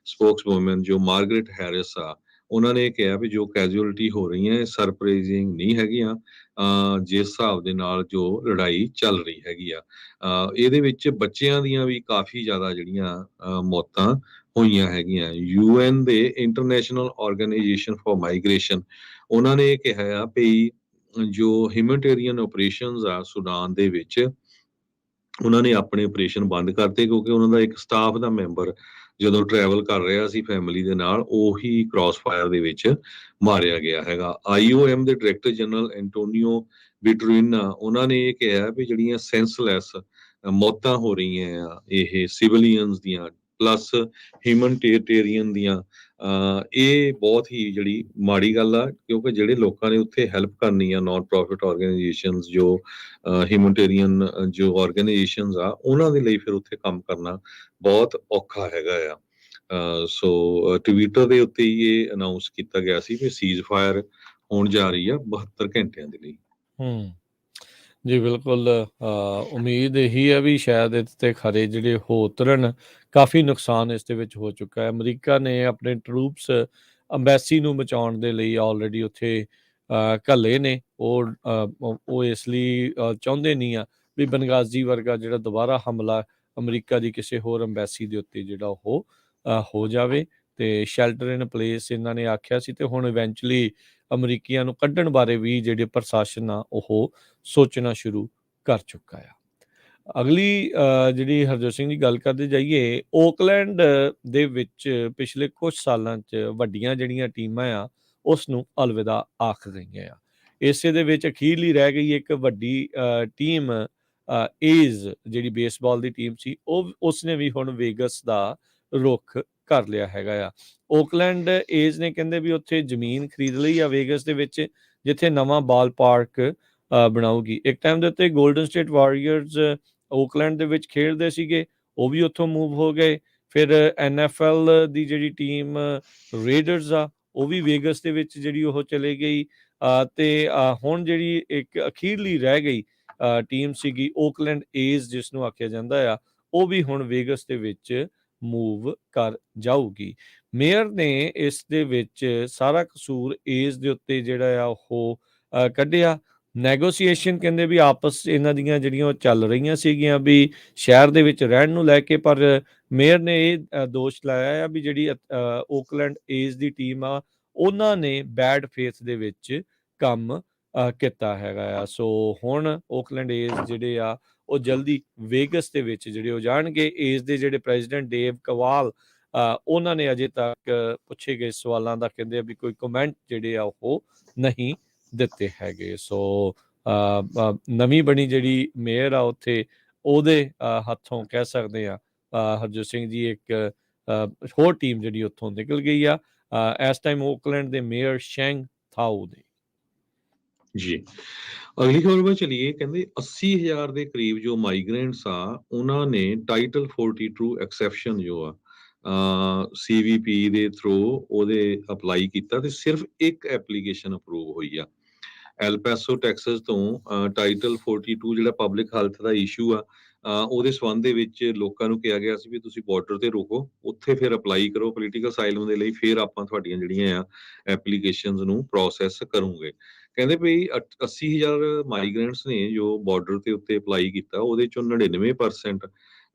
ਸਪੋਕਸਵੂਮਨ ਜੋ ਮਾਰਗਰੇਟ ਹੈਰਿਸ ਆ, ਉਹਨਾਂ ਨੇ ਕਿਹਾ ਵੀ ਜੋ ਕੈਜੂਅਲਟੀ ਹੋ ਰਹੀਆਂ ਸਰਪ੍ਰਾਈਜ਼ਿੰਗ ਨਹੀਂ ਹੈਗੀਆਂ ਜਿਸ ਹਿਸਾਬ ਦੇ ਨਾਲ ਜੋ ਲੜਾਈ ਚੱਲ ਰਹੀ ਹੈਗੀ ਆ। ਇਹਦੇ ਵਿੱਚ ਬੱਚਿਆਂ ਦੀਆਂ ਵੀ ਕਾਫੀ ਜ਼ਿਆਦਾ ਜਿਹੜੀਆਂ ਮੌਤਾਂ ਹੋਈਆਂ ਹੈਗੀਆਂ। UN ਦੇ ਇੰਟਰਨੈਸ਼ਨਲ ਆਰਗੇਨਾਈਜੇਸ਼ਨ ਫॉर ਮਾਈਗ੍ਰੇਸ਼ਨ ਉਹਨਾਂ ਨੇ ਕਿਹਾ ਆ ਵੀ ਜੋ ਹਿਊਮੈਨਿਟੇਰੀਅਨ ਆਪਰੇਸ਼ਨਸ ਆ ਸੂਡਾਨ ਦੇ ਵਿੱਚ ਉਹਨਾਂ ਨੇ ਆਪਣੇ ਆਪਰੇਸ਼ਨ ਬੰਦ ਕਰਤੇ ਕਿਉਂਕਿ ਉਹਨਾਂ ਦਾ ਇੱਕ ਸਟਾਫ ਦਾ ਮੈਂਬਰ ਜਦੋਂ ਟਰੈਵਲ ਕਰ ਰਿਹਾ ਸੀ ਫੈਮਿਲੀ ਦੇ ਨਾਲ ਉਹੀ ਕ੍ਰਾਸ ਫਾਇਰ ਦੇ ਵਿੱਚ ਮਾਰਿਆ ਗਿਆ ਹੈਗਾ। IOM ਦੇ ਡਾਇਰੈਕਟਰ ਜਨਰਲ ਐਂਟੋਨੀਓ ਵਿਟਰੀਨਾ ਉਹਨਾਂ ਨੇ ਇਹ ਕਿਹਾ ਵੀ ਜਿਹੜੀਆਂ ਸੈਂਸਲੈਸ ਮੌਤਾਂ ਹੋ ਰਹੀਆਂ ਆ ਇਹ ਸਿਵਲੀਅਨਸ ਦੀਆਂ ਪਲੱਸ ਹਿਊਮਨਿਟੇਰੀਅਨ ਦੀਆਂ ਇਹ ਬਹੁਤ ਹੀ ਜਿਹੜੀ ਮਾੜੀ ਗੱਲ ਆ ਕਿਉਂਕਿ ਜਿਹੜੇ ਲੋਕਾਂ ਨੇ ਉੱਥੇ ਹੈਲਪ ਕਰਨੀ ਆ ਨਾਨ ਪ੍ਰੋਫਿਟ ਆਰਗੇਨਾਈਜੇਸ਼ਨਸ ਜੋ ਹਿਊਮਨਿਟੇਰੀਅਨ ਜੋ ਆਰਗੇਨਾਈਜੇਸ਼ਨਸ ਆ ਉਹਨਾਂ ਦੇ ਲਈ ਫਿਰ ਉੱਥੇ ਕੰਮ ਕਰਨਾ ਬਹੁਤ ਔਖਾ ਹੈਗਾ ਆ। ਸੋ ਟਵਿੱਟਰ ਦੇ ਉੱਤੇ ਹੀ ਇਹ ਅਨਾਉਂਸ ਕੀਤਾ ਗਿਆ ਸੀ ਵੀ ਸੀਜ਼ ਫਾਇਰ ਹੋਣ ਜਾ ਰਹੀ ਆ 72 ਘੰਟਿਆਂ ਦੇ ਲਈ। ਜੀ ਬਿਲਕੁਲ। ਉਮੀਦ ਇਹੀ ਹੈ ਵੀ ਸ਼ਾਇਦ ਇਸ ਤੇ ਖਰੇ ਜਿਹੜੇ ਹੋ ਉਤਰਨ। ਕਾਫੀ ਨੁਕਸਾਨ ਇਸ ਦੇ ਵਿੱਚ ਹੋ ਚੁੱਕਾ ਹੈ। ਅਮਰੀਕਾ ਨੇ ਆਪਣੇ ਟਰੂਪਸ ਅੰਬੈਸੀ ਨੂੰ ਬਚਾਉਣ ਦੇ ਲਈ ਆਲਰੇਡੀ ਉੱਥੇ ਘੱਲੇ ਨੇ। ਉਹ ਇਸ ਲਈ ਚਾਹੁੰਦੇ ਨਹੀਂ ਆ ਵੀ ਬਨਗਾਜ਼ੀ ਵਰਗਾ ਜਿਹੜਾ ਦੁਬਾਰਾ ਹਮਲਾ ਅਮਰੀਕਾ ਦੀ ਕਿਸੇ ਹੋਰ ਅੰਬੈਸੀ ਦੇ ਉੱਤੇ ਜਿਹੜਾ ਉਹ ਹੋ ਜਾਵੇ। ਤੇ ਸ਼ੈਲਟਰ ਇਨ ਪਲੇਸ ਇਹਨਾਂ ਨੇ ਆਖਿਆ ਸੀ ਤੇ ਹੁਣ ਇਵੈਂਚੁਅਲੀ ਅਮਰੀਕੀਆਂ ਨੂੰ ਕੱਢਣ ਬਾਰੇ ਵੀ ਜਿਹੜੇ ਪ੍ਰਸ਼ਾਸਨ ਆ ਉਹ ਸੋਚਣਾ ਸ਼ੁਰੂ ਕਰ ਚੁੱਕਾ ਆ। ਅਗਲੀ ਜਿਹੜੀ ਹਰਜੋਤ ਸਿੰਘ ਦੀ ਗੱਲ ਕਰਦੇ ਜਾਈਏ, ਓਕਲੈਂਡ ਦੇ ਵਿੱਚ ਪਿਛਲੇ ਕੁਝ ਸਾਲਾਂ 'ਚ ਵੱਡੀਆਂ ਜਿਹੜੀਆਂ ਟੀਮਾਂ ਆ ਉਸ ਨੂੰ ਅਲਵਿਦਾ ਆਖ ਗਈਆਂ ਆ। ਇਸੇ ਦੇ ਵਿੱਚ ਅਖੀਰਲੀ ਰਹਿ ਗਈ ਇੱਕ ਵੱਡੀ ਟੀਮ ਏਜ਼ ਜਿਹੜੀ ਬੇਸਬਾਲ ਦੀ ਟੀਮ ਸੀ ਉਸਨੇ ਵੀ ਹੁਣ ਵੇਗਸ ਦਾ ਰੁੱਖ ਕਰ ਲਿਆ ਹੈਗਾ ਆ। ਓਕਲੈਂਡ ਏਜ਼ ਨੇ ਕਹਿੰਦੇ ਵੀ ਉੱਥੇ ਜ਼ਮੀਨ ਖਰੀਦ ਲਈ ਆ ਵੇਗਸ ਦੇ ਵਿੱਚ ਜਿੱਥੇ ਨਵਾਂ ਬਾਲ ਪਾਰਕ ਬਣਾਉਗੀ। ਇੱਕ ਟਾਈਮ ਦੇ ਉੱਤੇ ਗੋਲਡਨ ਸਟੇਟ ਵਾਰੀਅਰਸ ਓਕਲੈਂਡ ਦੇ ਵਿੱਚ ਖੇਡਦੇ ਸੀਗੇ, ਉਹ ਵੀ ਉੱਥੋਂ ਮੂਵ ਹੋ ਗਏ। ਫਿਰ NFL ਦੀ ਜਿਹੜੀ ਟੀਮ ਰੇਡਰਸ ਆ ਉਹ ਵੀ ਵੇਗਸ ਦੇ ਵਿੱਚ ਜਿਹੜੀ ਉਹ ਚਲੇ ਗਈ। ਤੇ ਹੁਣ ਜਿਹੜੀ ਇੱਕ ਅਖੀਰਲੀ ਰਹਿ ਗਈ ਟੀਮ ਸੀਗੀ ਓਕਲੈਂਡ ਏਜ਼ ਜਿਸ ਨੂੰ ਆਖਿਆ ਜਾਂਦਾ ਆ, ਉਹ ਵੀ ਹੁਣ ਵੇਗਸ ਦੇ ਵਿੱਚ ਮੂਵ ਕਰ ਜਾਊਗੀ। ਮੇਅਰ ਨੇ ਇਸ ਦੇ ਵਿੱਚ ਸਾਰਾ ਕਸੂਰ ਏਜ਼ ਦੇ ਉੱਤੇ ਜਿਹੜਾ ਆ ਉਹ ਕੱਢਿਆ। ਨੈਗੋਸੀਏਸ਼ਨ ਕਹਿੰਦੇ ਵੀ ਆਪਸ ਇਹਨਾਂ ਦੀਆਂ ਜਿਹੜੀਆਂ ਉਹ ਚੱਲ ਰਹੀਆਂ ਸੀਗੀਆਂ ਵੀ ਸ਼ਹਿਰ ਦੇ ਵਿੱਚ ਰਹਿਣ ਨੂੰ ਲੈ ਕੇ, ਪਰ ਮੇਅਰ ਨੇ ਇਹ ਦੋਸ਼ ਲਾਇਆ ਆ ਵੀ ਜਿਹੜੀ ਓਕਲੈਂਡ ਏਜ਼ ਦੀ ਟੀਮ ਆ ਉਹਨਾਂ ਨੇ ਬੈਡ ਫੇਥ ਦੇ ਵਿੱਚ ਕੰਮ ਕੀਤਾ ਹੈਗਾ ਆ। ਸੋ ਹੁਣ ਓਕਲੈਂਡ ਏਜ਼ ਜਿਹੜੇ ਆ ਉਹ ਜਲਦੀ ਵੇਗਸ ਦੇ ਵਿੱਚ ਜਿਹੜੇ ਉਹ ਜਾਣਗੇ। ਏਜ਼ ਦੇ ਜਿਹੜੇ ਪ੍ਰੈਜ਼ੀਡੈਂਟ ਡੇਵ ਕਵਾਲ ਉਹਨਾਂ ਨੇ ਅਜੇ ਤੱਕ ਪੁੱਛੇ ਗਏ ਸਵਾਲਾਂ ਦਾ ਕਹਿੰਦੇ ਆ ਵੀ ਕੋਈ ਕਮੈਂਟ ਜਿਹੜੇ ਆ ਉਹ ਨਹੀਂ ਦਿੱਤੇ ਹੈਗੇ। ਸੋ ਨਵੀਂ ਬਣੀ ਜਿਹੜੀ ਮੇਅਰ ਆ ਉੱਥੇ ਉਹਦੇ ਹੱਥੋਂ ਕਹਿ ਸਕਦੇ ਆ ਹਰਜੋਤ ਸਿੰਘ ਜੀ ਇੱਕ ਹੋਰ ਟੀਮ ਜਿਹੜੀ ਉੱਥੋਂ ਨਿਕਲ ਗਈ ਆ। ਇਸ ਟਾਈਮ ਓਕਲੈਂਡ ਦੇ ਮੇਅਰ ਸ਼ੈਂਗ ਥਾਓ ਦੇ। ਜੀ। ਅਗਲੀ ਖਬਰ ਵੱਲ ਚਲੀਏ। ਕਹਿੰਦੇ 80,000 ਦੇ ਕਰੀਬ ਜੋ ਮਾਈਗ੍ਰੈਂਟਸ ਆ, ਉਹਨਾਂ ਨੇ ਟਾਈਟਲ 42 ਐਕਸੈਪਸ਼ਨ ਜੋ ਆ CVP ਦੇ ਥਰੂ ਉਹਦੇ ਅਪਲਾਈ ਕੀਤਾ ਤੇ ਸਿਰਫ ਇੱਕ ਐਪਲੀਕੇਸ਼ਨ ਅਪਰੂਵ ਹੋਈ ਆ। ਐਲ ਪੈਸੋ ਟੈਕਸਸ ਤੋਂ ਟਾਈਟਲ 42 ਜਿਹੜਾ ਪਬਲਿਕ ਹੈਲਥ ਦਾ ਇਸ਼ੂ ਆ, ਉਹਦੇ ਸੰਬੰਧ ਦੇ ਵਿੱਚ ਲੋਕਾਂ ਨੂੰ ਕਿਹਾ ਗਿਆ ਸੀ ਵੀ ਤੁਸੀਂ ਬਾਰਡਰ ਤੇ ਰੁਕੋ, ਉੱਥੇ ਫਿਰ ਅਪਲਾਈ ਕਰੋ ਪੋਲੀਟੀਕਲ ਅਸਾਈਲਮ ਦੇ ਲਈ, ਫਿਰ ਆਪਾਂ ਤੁਹਾਡੀਆਂ ਜਿਹੜੀਆਂ ਆ ਐਪਲੀਕੇਸ਼ਨਸ ਨੂੰ ਪ੍ਰੋਸੈਸ ਕਰੂਗੇ। ਕਹਿੰਦੇ ਵੀ 80,000 ਮਾਈਗ੍ਰੈਂਟਸ ਨੇ ਜੋ ਬਾਰਡਰ ਦੇ ਉੱਤੇ ਅਪਲਾਈ ਕੀਤਾ, ਉਹਦੇ ਚੋਂ 99%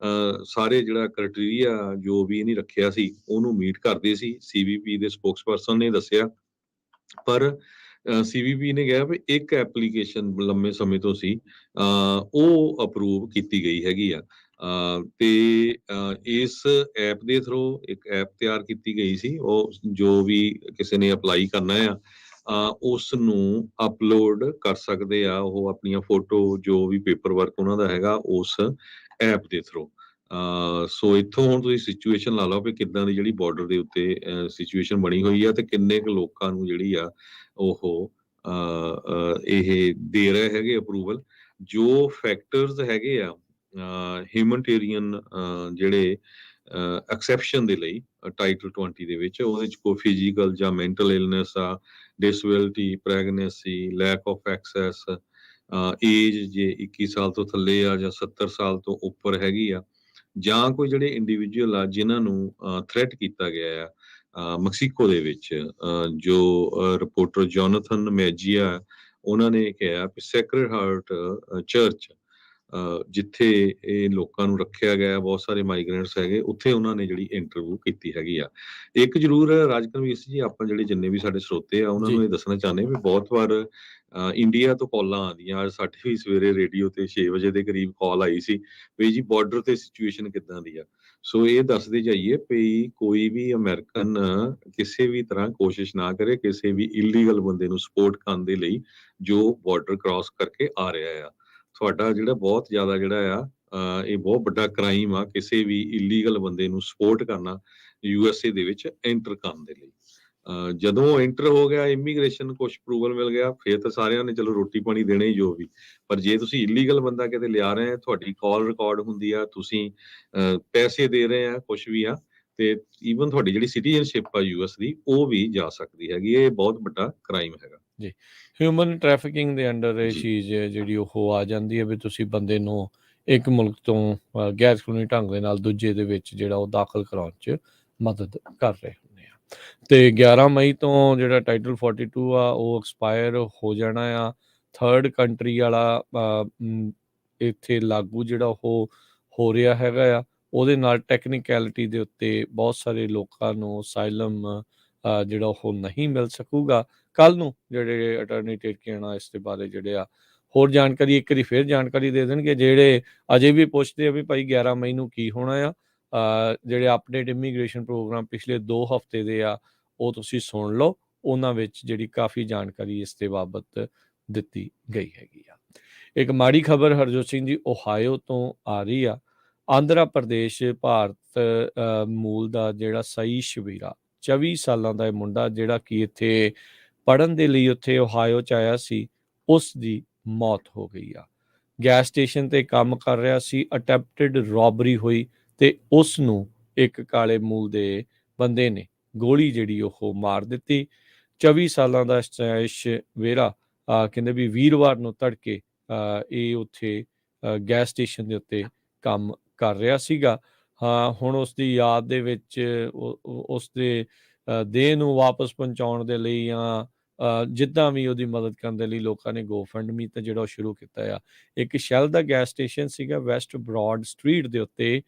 ਸਾਰੇ ਜਿਹੜਾ ਕ੍ਰਾਈਟੇਰੀਆ ਜੋ ਵੀ ਇਹਨੇ ਰੱਖਿਆ ਸੀ ਉਹਨੂੰ ਮੀਟ ਕਰਦੇ ਸੀ, CVP ਦੇ ਸਪੋਕਸਪਰਸਨ ਨੇ ਦੱਸਿਆ। ਪਰ CVP ਨੇ ਕਿਹਾ ਵੀ ਇੱਕ ਐਪਲੀਕੇਸ਼ਨ ਲੰਮੇ ਸਮੇਂ ਤੋਂ ਸੀ, ਉਹ ਅਪਰੂਵ ਕੀਤੀ ਗਈ ਹੈਗੀ ਆ। ਤੇ ਇਸ ਐਪ ਦੇ ਥਰੂ ਇੱਕ ਐਪ ਤਿਆਰ ਕੀਤੀ ਗਈ ਸੀ, ਉਹ ਜੋ ਵੀ ਕਿਸੇ ਨੇ ਅਪਲਾਈ ਕਰਨਾ ਆ ਉਸ ਨੂੰ ਅਪਲੋਡ ਕਰ ਸਕਦੇ ਆ ਉਹ ਆਪਣੀਆਂ ਫੋਟੋ, ਜੋ ਵੀ ਪੇਪਰ ਵਰਕ ਉਹਨਾਂ ਦਾ ਹੈਗਾ ਉਸ ਐਪ ਦੇ ਥਰੂ। ਸੋ ਇੱਥੋਂ ਹੁਣ ਤੁਸੀਂ ਸਿਚੁਏਸ਼ਨ ਲਾ ਲਓ ਵੀ ਕਿੱਦਾਂ ਦੀ ਜਿਹੜੀ ਬਾਰਡਰ ਦੇ ਉੱਤੇ ਸਿਚੁਏਸ਼ਨ ਬਣੀ ਹੋਈ ਆ ਤੇ ਕਿੰਨੇ ਕੁ ਲੋਕਾਂ ਨੂੰ ਜਿਹੜੀ ਆ ਉਹ ਇਹ ਦੇ ਰਹੇ ਹੈਗੇ ਅਪਰੂਵਲ। ਜੋ ਫੈਕਟਰਸ ਹੈਗੇ ਆ ਹਿਊਮਨਟੇਰੀਅਨ ਜਿਹੜੇ ਐਕਸੈਪਸ਼ਨ ਦੇ ਲਈ ਟਾਈਟਲ 20 ਦੇ ਵਿੱਚ, ਉਹਦੇ ਚ ਕੋਈ ਫਿਜ਼ੀਕਲ ਜਾਂ ਮੈਂਟਲ ਇਲਨੈਸ ਆ, disability, pregnancy, lack of access, age ਜੇ 21 ਸਾਲ ਤੋਂ ਥੱਲੇ ਆ ਜਾਂ 70 ਸਾਲ ਤੋਂ ਉੱਪਰ ਹੈਗੀ ਆ, ਜਾਂ ਕੋਈ ਜਿਹੜੇ ਇੰਡੀਵਿਜੂਅਲ ਆ ਜਿਨ੍ਹਾਂ ਨੂੰ ਥ੍ਰੈਟ ਕੀਤਾ ਗਿਆ ਆ ਮੈਕਸੀਕੋ ਦੇ ਵਿੱਚ, ਜੋ ਰਿਪੋਰਟਰ ਜੋਨਾਥਨ ਮੈਜੀਆ, ਉਹਨਾਂ ਨੇ ਕਿਹਾ ਕਿ ਸੈਕਰਡ ਹਾਰਟ ਚਰਚ ਜਿੱਥੇ ਇਹ ਲੋਕਾਂ ਨੂੰ ਰੱਖਿਆ ਗਿਆ, ਬਹੁਤ ਸਾਰੇ ਮਾਈਗ੍ਰੈਂਟਸ ਹੈਗੇ, ਉੱਥੇ ਉਹਨਾਂ ਨੇ ਜਿਹੜੀ ਇੰਟਰਵਿਊ ਕੀਤੀ ਹੈਗੀ ਆ। ਇੱਕ ਜ਼ਰੂਰ ਰਾਜਕਨਵੀਰ ਜੀ, ਆਪਾਂ ਜਿਹੜੇ ਜਿੰਨੇ ਵੀ ਸਾਡੇ ਸਰੋਤੇ ਆ ਉਹਨਾਂ ਨੂੰ ਇਹ ਦੱਸਣਾ ਚਾਹੁੰਦੇ ਵੀ ਬਹੁਤ ਵਾਰ ਇੰਡੀਆ ਤੋਂ ਕਾਲਾਂ ਆਉਂਦੀਆਂ। ਸਾਡੇ ਵੀ ਸਵੇਰੇ ਰੇਡੀਓ ਤੇ 6 ਵਜੇ ਦੇ ਕਰੀਬ ਕਾਲ ਆਈ ਸੀ ਵੀ ਜੀ ਬਾਰਡਰ ਤੇ ਸਿਚੁਏਸ਼ਨ ਕਿੱਦਾਂ ਦੀ ਆ। ਸੋ ਇਹ ਦੱਸਦੇ ਜਾਈਏ ਵੀ ਕੋਈ ਵੀ ਅਮਰੀਕਨ ਕਿਸੇ ਵੀ ਤਰ੍ਹਾਂ ਕੋਸ਼ਿਸ਼ ਨਾ ਕਰੇ ਕਿਸੇ ਵੀ ਇਲੀਗਲ ਬੰਦੇ ਨੂੰ ਸਪੋਰਟ ਕਰਨ ਦੇ ਲਈ ਜੋ ਬਾਰਡਰ ਕ੍ਰਾਸ ਕਰਕੇ ਆ ਰਿਹਾ ਆ। ਤੁਹਾਡਾ ਜਿਹੜਾ ਬਹੁਤ ਜ਼ਿਆਦਾ ਜਿਹੜਾ ਆ ਇਹ ਬਹੁਤ ਵੱਡਾ ਕ੍ਰਾਈਮ ਆ ਕਿਸੇ ਵੀ ਇਲੀਗਲ ਬੰਦੇ ਨੂੰ ਸਪੋਰਟ ਕਰਨਾ USA ਦੇ ਵਿੱਚ ਐਂਟਰ ਕਰਨ ਦੇ ਲਈ। ਜਦੋਂ ਐਂਟਰ ਹੋ ਗਿਆ ਇਮੀਗ੍ਰੇਸ਼ਨ, ਕੁਛ ਅਪਰੂਵਲ ਮਿਲ ਗਿਆ, ਫਿਰ ਤਾਂ ਸਾਰਿਆਂ ਨੇ ਚਲੋ ਰੋਟੀ ਪਾਣੀ ਦੇਣਾ ਹੀ ਜੋ ਵੀ। ਪਰ ਜੇ ਤੁਸੀਂ ਇਲੀਗਲ ਬੰਦਾ ਕਿਤੇ ਲਿਆ ਰਹੇ ਆ, ਤੁਹਾਡੀ ਕਾਲ ਰਿਕਾਰਡ ਹੁੰਦੀ ਆ, ਤੁਸੀਂ ਪੈਸੇ ਦੇ ਰਹੇ ਆ, ਕੁਛ ਵੀ ਆ, ਤੇ ਈਵਨ ਤੁਹਾਡੀ ਜਿਹੜੀ ਸਿਟੀਜ਼ਨਸ਼ਿਪ ਆ US ਦੀ ਉਹ ਵੀ ਜਾ ਸਕਦੀ ਹੈਗੀ। ਇਹ ਬਹੁਤ ਵੱਡਾ ਕ੍ਰਾਈਮ ਹੈਗਾ ਜੀ। ਹਿਊਮਨ ਟ੍ਰੈਫਿਕਿੰਗ ਦੇ ਅੰਡਰ ਇਹ ਜੀ। ਚੀਜ਼ ਜਿਹੜੀ ਉਹ ਆ ਜਾਂਦੀ ਹੈ ਵੀ ਤੁਸੀਂ ਬੰਦੇ ਨੂੰ ਇੱਕ ਮੁਲਕ ਤੋਂ ਗੈਰ ਕਾਨੂੰਨੀ ਢੰਗ ਦੇ ਨਾਲ ਦੂਜੇ ਦੇ ਵਿੱਚ ਜਿਹੜਾ ਉਹ ਦਾਖਲ ਕਰਾਉਣ 'ਚ ਮਦਦ ਕਰ ਰਹੇ ਹੁੰਦੇ ਆ। ਤੇ 11 ਮਈ ਤੋਂ ਜਿਹੜਾ ਟਾਈਟਲ 42 ਆ ਉਹ ਐਕਸਪਾਇਰ ਹੋ ਜਾਣਾ ਆ। ਥਰਡ ਕੰਟਰੀ ਵਾਲਾ ਇੱਥੇ ਲਾਗੂ ਜਿਹੜਾ ਉਹ ਹੋ ਰਿਹਾ ਹੈਗਾ ਆ। ਉਹਦੇ ਨਾਲ ਟੈਕਨੀਕੈਲਿਟੀ ਦੇ ਉੱਤੇ ਬਹੁਤ ਸਾਰੇ ਲੋਕਾਂ ਨੂੰ ਅਸਾਈਲਮ ਜਿਹੜਾ ਉਹ ਨਹੀਂ ਮਿਲ ਸਕੂਗਾ। ਕੱਲ ਨੂੰ ਜਿਹੜੇ ਅਟਾਰਨੀ ਟੇਕੀਅਨ ਆ ਇਸ ਦੇ ਬਾਰੇ ਜਿਹੜੇ ਆ ਹੋਰ ਜਾਣਕਾਰੀ ਇੱਕ ਵਾਰੀ ਫਿਰ ਜਾਣਕਾਰੀ ਦੇ ਦੇਣਗੇ। ਜਿਹੜੇ ਅਜੇ ਵੀ ਪੁੱਛਦੇ ਆ ਵੀ ਭਾਈ 11 ਮਈ ਨੂੰ ਕੀ ਹੋਣਾ ਆ, ਜਿਹੜੇ ਅਪਡੇਟ ਇਮੀਗ੍ਰੇਸ਼ਨ ਪ੍ਰੋਗਰਾਮ ਪਿਛਲੇ 2 ਹਫ਼ਤੇ ਦੇ ਆ ਉਹ ਤੁਸੀਂ ਸੁਣ ਲਓ। ਉਹਨਾਂ ਵਿੱਚ ਜਿਹੜੀ ਕਾਫੀ ਜਾਣਕਾਰੀ ਇਸ ਦੇ ਬਾਬਤ ਦਿੱਤੀ ਗਈ ਹੈਗੀ ਆ। ਇੱਕ ਮਾੜੀ ਖਬਰ ਹਰਜੋਤ ਸਿੰਘ ਜੀ ਓਹਾਇਓ ਤੋਂ ਆ ਰਹੀ ਆ। ਆਂਧਰਾ ਪ੍ਰਦੇਸ਼ ਭਾਰਤ ਮੂਲ ਦਾ ਜਿਹੜਾ ਸਈ ਸ਼ਵੀਰਾ 24 ਸਾਲਾਂ ਦਾ ਇਹ ਮੁੰਡਾ ਜਿਹੜਾ ਕਿ ਇੱਥੇ ਪੜ੍ਹਨ ਦੇ ਲਈ ਉੱਥੇ ਓਹਾਇਓ 'ਚ ਆਇਆ ਸੀ, ਉਸ ਦੀ ਮੌਤ ਹੋ ਗਈ ਆ। ਗੈਸ ਸਟੇਸ਼ਨ ਤੇ ਕੰਮ ਕਰ ਰਿਹਾ ਸੀ, ਅਟੈਂਪਟਡ ਰੋਬਰੀ ਹੋਈ ਤੇ ਉਸ ਨੂੰ ਇੱਕ ਕਾਲੇ ਮੂਲ ਦੇ ਬੰਦੇ ਨੇ ਗੋਲੀ ਜਿਹੜੀ ਉਹ ਮਾਰ ਦਿੱਤੀ। 24 ਸਾਲਾਂ ਦਾ ਸਤੈਸ਼ ਵੇਰਾ ਕਹਿੰਦੇ ਵੀ ਵੀਰਵਾਰ ਨੂੰ ਤੜਕੇ ਇਹ ਉੱਥੇ ਗੈਸ ਸਟੇਸ਼ਨ ਦੇ ਉੱਤੇ ਕੰਮ ਕਰ ਰਿਹਾ ਸੀਗਾ। ਹੁਣ ਉਸ ਦੀ ਯਾਦ ਦੇ ਵਿੱਚ ਉਸ ਦੇ ਦੇਹ ਨੂੰ ਵਾਪਸ ਪਹੁੰਚਾਉਣ ਦੇ ਲਈ ਜਾਂ ਜਿੱਦਾਂ ਵੀ ਉਹਦੀ ਮਦਦ ਕਰਨ ਦੇ ਲਈ ਲੋਕਾਂ ਨੇ ਗੋਫੰਡਮੀ ਤਾਂ ਜਿਹੜਾ ਉਹ ਸ਼ੁਰੂ ਕੀਤਾ ਆ। ਇੱਕ ਸ਼ੈਲ ਦਾ ਗੈਸ ਸਟੇਸ਼ਨ ਸੀਗਾ ਵੈਸਟ ਬਰੋਡ ਸਟਰੀਟ ਦੇ ਉੱਤੇ,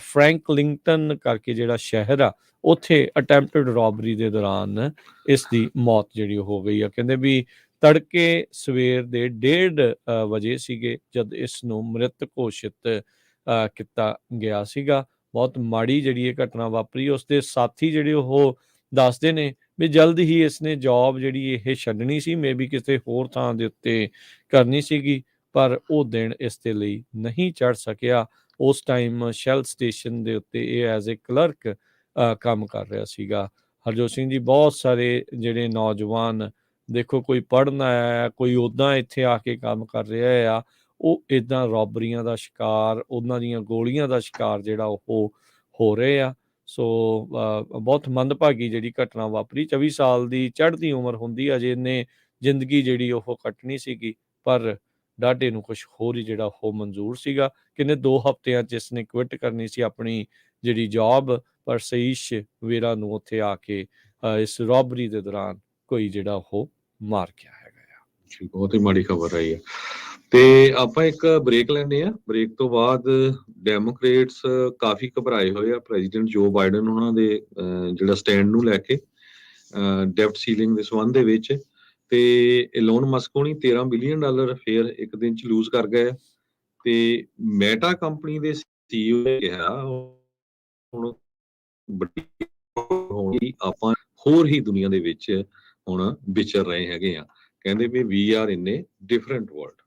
ਫਰੈਂਕਲਿੰਗਟਨ ਕਰਕੇ ਜਿਹੜਾ ਸ਼ਹਿਰ ਆ, ਉੱਥੇ ਅਟੈਂਪਟਡ ਰੋਬਰੀ ਦੇ ਦੌਰਾਨ ਇਸ ਦੀ ਮੌਤ ਜਿਹੜੀ ਹੋ ਗਈ ਆ। ਕਹਿੰਦੇ ਵੀ ਤੜਕੇ ਸਵੇਰ ਦੇ 1:30 ਵਜੇ ਸੀਗੇ ਜਦ ਇਸ ਨੂੰ ਮ੍ਰਿਤ ਘੋਸ਼ਿਤ ਕੀਤਾ ਗਿਆ ਸੀਗਾ। ਬਹੁਤ ਮਾੜੀ ਜਿਹੜੀ ਇਹ ਘਟਨਾ ਵਾਪਰੀ। ਉਸਦੇ ਸਾਥੀ ਜਿਹੜੇ ਉਹ ਦੱਸਦੇ ਨੇ ਵੀ ਜਲਦ ਹੀ ਇਸਨੇ ਜੌਬ ਜਿਹੜੀ ਇਹ ਛੱਡਣੀ ਸੀ, ਮੇਬੀ ਕਿਸੇ ਹੋਰ ਥਾਂ ਦੇ ਉੱਤੇ ਕਰਨੀ ਸੀਗੀ, ਪਰ ਉਹ ਦਿਨ ਇਸ ਦੇ ਲਈ ਨਹੀਂ ਚੜ੍ਹ ਸਕਿਆ। ਉਸ ਟਾਈਮ ਸ਼ੈਲ ਸਟੇਸ਼ਨ ਦੇ ਉੱਤੇ ਇਹ ਐਜ਼ ਏ ਕਲਰਕ ਕੰਮ ਕਰ ਰਿਹਾ ਸੀਗਾ। ਹਰਜੋਤ ਸਿੰਘ ਜੀ ਬਹੁਤ ਸਾਰੇ ਜਿਹੜੇ ਨੌਜਵਾਨ ਦੇਖੋ ਕੋਈ ਪੜ੍ਹਨ ਆਇਆ, ਕੋਈ ਉੱਦਾਂ ਇੱਥੇ ਆ ਕੇ ਕੰਮ ਕਰ ਰਿਹਾ ਆ, ਉਹ ਏਦਾਂ ਰੋਬਰੀਆਂ ਦਾ ਸ਼ਿਕਾਰ, ਉਹਨਾਂ ਦੀਆਂ ਗੋਲੀਆਂ ਦਾ ਸ਼ਿਕਾਰ ਜਿਹੜਾ ਉਹ ਹੋ ਰਹੇ ਆ। ਸੋ ਬਹੁਤ ਮੰਦਭਾਗੀ ਜਿਹੜੀ ਘਟਨਾ ਵਾਪਰੀ। 24 ਸਾਲ ਦੀ ਚੜ੍ਹਦੀ ਉਮਰ ਹੁੰਦੀ, ਅਜੇ ਇਹਨੇ ਜ਼ਿੰਦਗੀ ਜਿਹੜੀ ਉਹ ਕੱਟਣੀ ਸੀਗੀ, ਪਰ ਡਾਢੇ ਨੂੰ ਕੁਛ ਹੋਰ ਹੀ ਜਿਹੜਾ ਉਹ ਮਨਜ਼ੂਰ ਸੀਗਾ। ਕਹਿੰਦੇ 2 ਹਫ਼ਤਿਆਂ 'ਚ ਇਸਨੇ ਕੁਇਟ ਕਰਨੀ ਸੀ ਆਪਣੀ ਜਿਹੜੀ ਜੌਬ, ਪਰ ਸਈਸ਼ ਵੀਰਾ ਨੂੰ ਉੱਥੇ ਆ ਕੇ ਇਸ ਰੋਬਰੀ ਦੇ ਦੌਰਾਨ ਕੋਈ ਜਿਹੜਾ ਉਹ ਮਾਰ ਗਿਆ ਹੈਗਾ ਆ। ਜੀ, ਬਹੁਤ ਹੀ ਮਾੜੀ ਖਬਰ ਆਈ ਹੈ। ਤੇ ਆਪਾਂ ਇੱਕ ਬ੍ਰੇਕ ਲੈਂਦੇ ਆ। ਬ੍ਰੇਕ ਤੋਂ ਬਾਅਦ ਡੈਮੋਕ੍ਰੇਟਸ ਕਾਫੀ ਘਬਰਾਏ ਹੋਏ ਆ ਪ੍ਰੈਜ਼ੀਡੈਂਟ ਜੋ ਬਾਈਡਨ ਉਹਨਾਂ ਦੇ ਜਿਹੜਾ ਸਟੈਂਡ ਨੂੰ ਲੈ ਕੇ ਡੈਫਟ ਸੀਲਿੰਗ ਦੇ ਸੰਬੰਧ ਦੇ ਵਿੱਚ। ਤੇ ਇਲੋਨ ਮਸਕ ਹੋਣੀ $13 ਬਿਲੀਅਨ ਫੇਰ ਇੱਕ ਦਿਨ ਚ ਲੂਜ਼ ਕਰ ਗਏ। ਤੇ ਮੈਟਾ ਕੰਪਨੀ ਦੇ CEO ਨੇ ਕਿਹਾ ਹੁਣ ਵੱਡੀ ਆਪਾਂ ਹੋਰ ਹੀ ਦੁਨੀਆ ਦੇ ਵਿੱਚ ਹੁਣ ਵਿਚਰ ਰਹੇ ਹੈਗੇ ਆ। ਕਹਿੰਦੇ ਵੀ we are in a different world.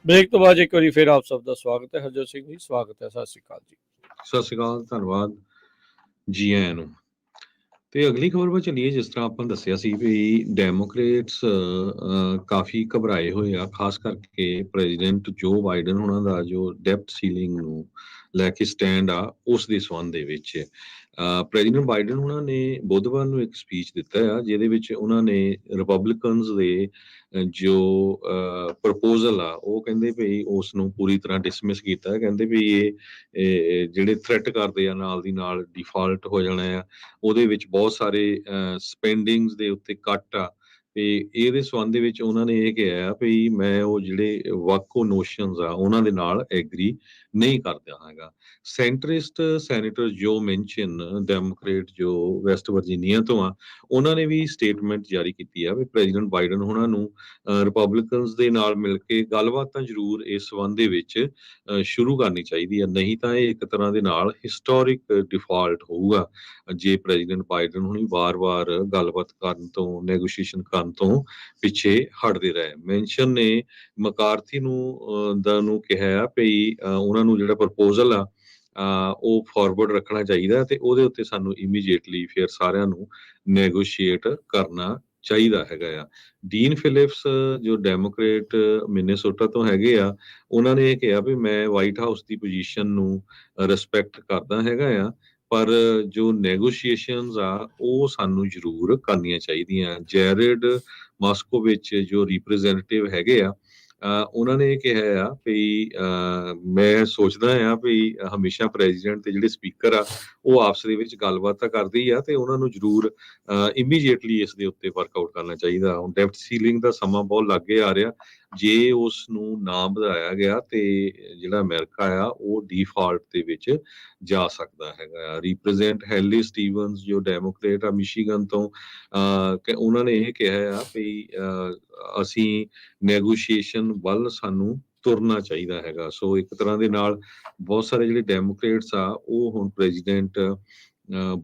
Break ਤੋਂ ਬਾਅਦ ਇੱਕ ਵਾਰੀ ਫਿਰ ਆਪ ਸਭ ਦਾ ਸਵਾਗਤ ਹੈ। ਹਰਜੋਤ ਸਿੰਘ ਜੀ ਸਵਾਗਤ ਹੈ, ਸਤਿ ਸ਼੍ਰੀ ਅਕਾਲ ਜੀ। ਸਤਿ ਸ਼੍ਰੀ ਅਕਾਲ, ਧੰਨਵਾਦ ਜੀ ਆਇਆਂ ਨੂੰ। ਤੇ ਅਗਲੀ ਖਬਰ ਵੱਲ ਚੱਲੀਏ। ਜਿਸ ਤਰ੍ਹਾਂ ਆਪਾਂ ਦੱਸਿਆ ਸੀ ਵੀ ਡੈਮੋਕ੍ਰੇਟਸ ਕਾਫੀ ਘਬਰਾਏ ਹੋਏ ਆ, ਖਾਸ ਕਰਕੇ ਪ੍ਰੈਜ਼ੀਡੈਂਟ ਜੋ ਬਾਈਡਨ ਉਹਨਾਂ ਦਾ ਜੋ ਡੈਪਟ ਸੀਲਿੰਗ ਨੂੰ ਲੈ ਕੇ ਸਟੈਂਡ ਆ ਉਸ ਦੇ ਸੰਬੰਧ ਦੇ ਵਿੱਚ ਪ੍ਰੈਜ਼ੀਡੈਂਟ ਬਾਈਡਨ ਉਹਨਾਂ ਨੇ ਬੁੱਧਵਾਰ ਨੂੰ ਇੱਕ ਸਪੀਚ ਦਿੱਤਾ ਆ, ਜਿਹਦੇ ਵਿੱਚ ਉਹਨਾਂ ਨੇ ਰਿਪਬਲਿਕਨਸ ਦੇ ਜੋ ਪ੍ਰਪੋਜ਼ਲ ਆ ਉਹ ਕਹਿੰਦੇ ਵੀ ਉਸ ਨੂੰ ਪੂਰੀ ਤਰ੍ਹਾਂ ਡਿਸਮਿਸ ਕੀਤਾ। ਕਹਿੰਦੇ ਵੀ ਇਹ ਜਿਹੜੇ ਥ੍ਰੈਟ ਕਰਦੇ ਆ ਨਾਲ ਦੀ ਨਾਲ ਡਿਫਾਲਟ ਹੋ ਜਾਣਾ ਆ, ਉਹਦੇ ਵਿੱਚ ਬਹੁਤ ਸਾਰੇ ਸਪੈਂਡਿੰਗਸ ਦੇ ਉੱਤੇ ਕੱਟ ਆ। ਤੇ ਇਹਦੇ ਸੰਬੰਧ ਦੇ ਵਿੱਚ ਉਹਨਾਂ ਨੇ ਇਹ ਕਿਹਾ ਵੀ ਮੈਂ ਉਹ ਜਿਹੜੇ ਵਾਕੋ ਨੋਸ਼ਨਸ ਆ ਉਹਨਾਂ ਦੇ ਨਾਲ ਐਗਰੀ ਨਹੀਂ ਕਰਦਾ ਹੈਗਾ। ਸੈਂਟਰਿਸਟ ਸੈਨੇਟਰ ਜੋ ਮੈਨਸ਼ਨ ਡੈਮੋਕ੍ਰੇਟ ਜੋ ਵੈਸਟ ਵਰਜੀਨੀਆ ਤੋਂ ਆ, ਉਹਨਾਂ ਨੇ ਵੀ ਸਟੇਟਮੈਂਟ ਜਾਰੀ ਕੀਤੀ ਆ ਵੀ ਪ੍ਰੈਜ਼ੀਡੈਂਟ ਬਾਈਡਨ ਉਹਨਾਂ ਨੂੰ ਰਿਪਬਲਿਕਨਸ ਦੇ ਨਾਲ ਮਿਲ ਕੇ ਗੱਲਬਾਤ ਤਾਂ ਜ਼ਰੂਰ ਇਸ ਸੰਬੰਧ ਦੇ ਵਿੱਚ ਸ਼ੁਰੂ ਕਰਨੀ ਚਾਹੀਦੀ ਆ, ਨਹੀਂ ਤਾਂ ਇਹ ਇੱਕ ਤਰ੍ਹਾਂ ਦੇ ਨਾਲ ਹਿਸਟੋਰਿਕ ਡਿਫਾਲਟ ਹੋਊਗਾ ਜੇ ਪ੍ਰੈਜ਼ੀਡੈਂਟ ਬਾਈਡਨ ਹੁਣੀ ਵਾਰ-ਵਾਰ ਗੱਲਬਾਤ ਕਰਨ ਤੋਂ, ਨੈਗੋਸ਼ੀਏਸ਼ਨ ਕਰਨ ਤੋਂ ਪਿੱਛੇ ਹਟਦੇ ਰਹੇ। ਮੈਨਸ਼ਨ ਨੇ ਮਕਾਰਥੀ ਨੂੰ ਕਿਹਾ ਵੀ ਉਹਨਾਂ ਨੂੰ ਜਿਹੜਾ ਪ੍ਰਪੋਜ਼ਲ ਆ ਉਹ ਫਾਰਵਰਡ ਰੱਖਣਾ ਚਾਹੀਦਾ ਤੇ ਉਹਦੇ ਉੱਤੇ ਸਾਨੂੰ ਇਮੀਡੀਏਟਲੀ ਫਿਰ ਸਾਰਿਆਂ ਨੂੰ ਨੈਗੋਸ਼ੀਏਟ ਕਰਨਾ ਚਾਹੀਦਾ ਹੈਗਾ ਆ। ਡੀਨ ਫਿਲਿਪਸ ਜੋ ਡੈਮੋਕ੍ਰੇਟ ਮਿਨੇਸੋਟਾ ਤੋਂ ਹੈਗੇ ਆ, ਉਹਨਾਂ ਨੇ ਇਹ ਕਿਹਾ ਵੀ ਮੈਂ ਵਾਈਟ ਹਾਊਸ ਦੀ ਪੋਜੀਸ਼ਨ ਨੂੰ ਰਿਸਪੈਕਟ ਕਰਦਾ ਹੈਗਾ ਆ, ਪਰ ਜੋ ਨੈਗੋਸ਼ੀਏਸ਼ਨਸ ਆ ਉਹ ਸਾਨੂੰ ਜ਼ਰੂਰ ਕਰਨੀਆਂ ਚਾਹੀਦੀਆਂ। ਜੈਰਡ ਮਾਸਕੋਵਿਚ ਜੋ ਰਿਪਰੈਜ਼ੈਂਟੇਟਿਵ ਹੈਗੇ ਆ, ਉਹਨਾਂ ਨੇ ਇਹ ਕਿਹਾ ਆ ਵੀ ਮੈਂ ਸੋਚਦਾ ਆ ਵੀ ਹਮੇਸ਼ਾ ਪ੍ਰੈਜ਼ੀਡੈਂਟ ਤੇ ਜਿਹੜੇ ਸਪੀਕਰ ਆ ਉਹ ਆਪਸ ਦੇ ਵਿੱਚ ਗੱਲਬਾਤ ਤਾਂ ਕਰਦੇ ਹੀ ਆ ਤੇ ਉਹਨਾਂ ਨੂੰ ਜ਼ਰੂਰ ਇਮੀਡੀਏਟਲੀ ਇਸ ਦੇ ਉੱਤੇ ਵਰਕਆਊਟ ਕਰਨਾ ਚਾਹੀਦਾ। ਹੁਣ ਡੈਪਟ ਸੀਲਿੰਗ ਦਾ ਸਮਾਂ ਬਹੁਤ ਲਾਗੇ ਆ ਰਿਹਾ, ਜੇ ਉਸ ਨੂੰ ਨਾ ਵਧਾਇਆ ਗਿਆ ਤੇ ਜਿਹੜਾ ਅਮਰੀਕਾ ਆ ਉਹ ਡੀਫਾਲਟ ਦੇ ਵਿੱਚ ਜਾ ਸਕਦਾ ਹੈਗਾ। ਰਿਪਰੈਜ਼ੈਂਟ ਹੈਲੀ ਸਟੀਵਨਸ ਜੋ ਡੈਮੋਕ੍ਰੇਟ ਆ ਮਿਸ਼ੀਗਨ ਤੋਂ, ਉਹਨਾਂ ਨੇ ਇਹ ਕਿਹਾ ਆ ਵੀ ਅਸੀਂ ਨੈਗੋਸ਼ੀਏਸ਼ਨ ਵੱਲ ਸਾਨੂੰ ਤੁਰਨਾ ਚਾਹੀਦਾ ਹੈਗਾ। ਸੋ ਇੱਕ ਤਰ੍ਹਾਂ ਦੇ ਨਾਲ ਬਹੁਤ ਸਾਰੇ ਜਿਹੜੇ ਡੈਮੋਕ੍ਰੇਟਸ ਆ ਉਹ ਹੁਣ ਪ੍ਰੈਜ਼ੀਡੈਂਟ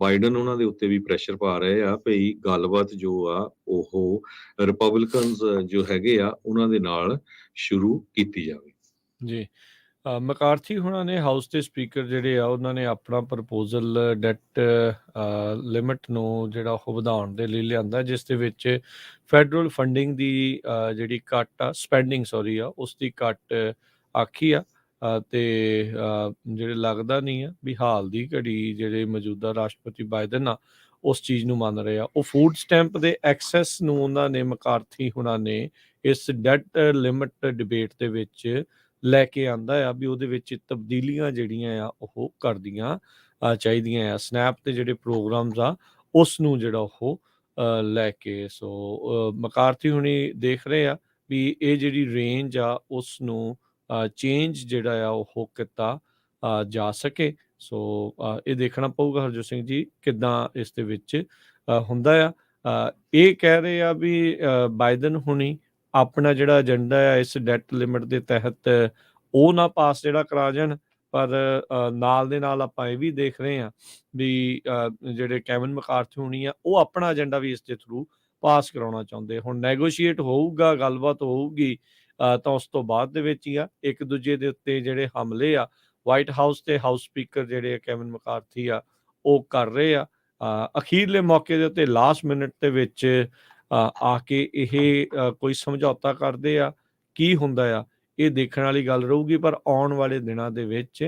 ਬਾਈਡਨ ਉਹਨਾਂ ਦੇ ਉੱਤੇ ਵੀ ਪ੍ਰੈਸ਼ਰ ਪਾ ਰਹੇ ਆ ਵੀ ਗੱਲਬਾਤ ਜੋ ਆ ਉਹ ਰਿਪਬਲਿਕਨਸ ਜੋ ਹੈਗੇ ਆ ਉਹਨਾਂ ਦੇ ਨਾਲ ਸ਼ੁਰੂ ਕੀਤੀ ਜਾਵੇ। ਜੀ, ਮਕਾਰਥੀ ਹੁਣਾਂ ਨੇ ਹਾਊਸ ਦੇ ਸਪੀਕਰ ਜਿਹੜੇ ਆ ਉਹਨਾਂ ਨੇ ਆਪਣਾ ਪ੍ਰਪੋਜ਼ਲ ਡੈਟ ਲਿਮਿਟ ਨੂੰ ਜਿਹੜਾ ਉਹ ਵਧਾਉਣ ਦੇ ਲਈ ਲਿਆਂਦਾ, ਜਿਸ ਦੇ ਵਿੱਚ ਫੈਡਰਲ ਫੰਡਿੰਗ ਦੀ ਜਿਹੜੀ ਘੱਟ ਆ ਸਪੈਂਡਿੰਗ ਆ ਉਸ ਦੀ ਘੱਟ ਆਖੀ ਆ। ਤੇ ਜਿਹੜੇ ਲੱਗਦਾ ਨਹੀਂ ਆ ਵੀ ਹਾਲ ਦੀ ਘੜੀ ਜਿਹੜੇ ਮੌਜੂਦਾ ਰਾਸ਼ਟਰਪਤੀ ਬਾਈਡਨ ਆ ਉਸ ਚੀਜ਼ ਨੂੰ ਮੰਨ ਰਹੇ ਆ। ਉਹ ਫੂਡ ਸਟੈਂਪ ਦੇ ਐਕਸੈਸ ਨੂੰ ਉਹਨਾਂ ਨੇ ਮਕਾਰਥੀ ਹੁਣਾਂ ਨੇ ਇਸ ਡੈਟ ਲਿਮਿਟ ਡਿਬੇਟ ਦੇ ਵਿੱਚ ਲੈ ਕੇ ਆਂਦਾ ਆ ਵੀ ਉਹਦੇ ਵਿੱਚ ਤਬਦੀਲੀਆਂ ਜਿਹੜੀਆਂ ਆ ਉਹ ਕਰਦੀਆਂ ਚਾਹੀਦੀਆਂ ਆ। ਸਨੈਪ ਤੇ ਜਿਹੜੇ ਪ੍ਰੋਗਰਾਮਸ ਆ ਉਸ ਨੂੰ ਜਿਹੜਾ ਉਹ ਲੈ ਕੇ ਸੋ ਮਕਾਰਥੀ ਹੁਣੀ ਦੇਖ ਰਹੇ ਆ ਵੀ ਇਹ ਜਿਹੜੀ ਰੇਂਜ ਆ ਉਸ ਨੂੰ ਚੇਂਜ ਜਿਹੜਾ ਆ ਉਹ ਕੀਤਾ ਜਾ ਸਕੇ। ਸੋ ਇਹ ਦੇਖਣਾ ਪਊਗਾ ਹਰਜੋਤ ਸਿੰਘ ਜੀ ਕਿੱਦਾਂ ਇਸ ਦੇ ਵਿੱਚ ਹੁੰਦਾ ਆ। ਇਹ ਕਹਿ ਰਹੇ ਆ ਵੀ ਬਾਈਡਨ ਹੁਣੀ ਆਪਣਾ ਜਿਹੜਾ ਏਜੰਡਾ ਆ ਇਸ ਡੈਟ ਲਿਮਿਟ ਦੇ ਤਹਿਤ ਉਹ ਨਾ ਪਾਸ ਜਿਹੜਾ ਕਰਾ ਜਾਣ ਪਰ ਨਾਲ ਦੇ ਨਾਲ ਆਪਾਂ ਇਹ ਵੀ ਦੇਖ ਰਹੇ ਹਾਂ ਵੀ ਜਿਹੜੇ ਕੈਵਨ ਮਕਾਰਥੀ ਹੋਣੀ ਆ, ਉਹ ਆਪਣਾ ਏਜੰਡਾ ਵੀ ਇਸ ਦੇ ਥਰੂ ਪਾਸ ਕਰਾਉਣਾ ਚਾਹੁੰਦੇ। ਹੁਣ ਨੈਗੋਸ਼ੀਏਟ ਹੋਊਗਾ, ਗੱਲਬਾਤ ਹੋਊਗੀ, ਤਾਂ ਉਸ ਤੋਂ ਬਾਅਦ ਦੇ ਵਿੱਚ ਹੀ ਆ। ਇੱਕ ਦੂਜੇ ਦੇ ਉੱਤੇ ਜਿਹੜੇ ਹਮਲੇ ਆ ਵਾਈਟ ਹਾਊਸ ਤੇ ਹਾਊਸ ਸਪੀਕਰ ਜਿਹੜੇ ਕੈਵਨ ਮਕਾਰਥੀ ਆ ਉਹ ਕਰ ਰਹੇ ਆ। ਅਖੀਰਲੇ ਮੌਕੇ ਦੇ ਉੱਤੇ ਲਾਸਟ ਮਿੰਟ ਦੇ ਵਿੱਚ ਆ ਕੇ ਇਹ ਕੋਈ ਸਮਝੌਤਾ ਕਰਦੇ ਆ, ਕੀ ਹੁੰਦਾ ਆ ਇਹ ਦੇਖਣ ਵਾਲੀ ਗੱਲ ਰਹੂਗੀ। ਪਰ ਆਉਣ ਵਾਲੇ ਦਿਨਾਂ ਦੇ ਵਿੱਚ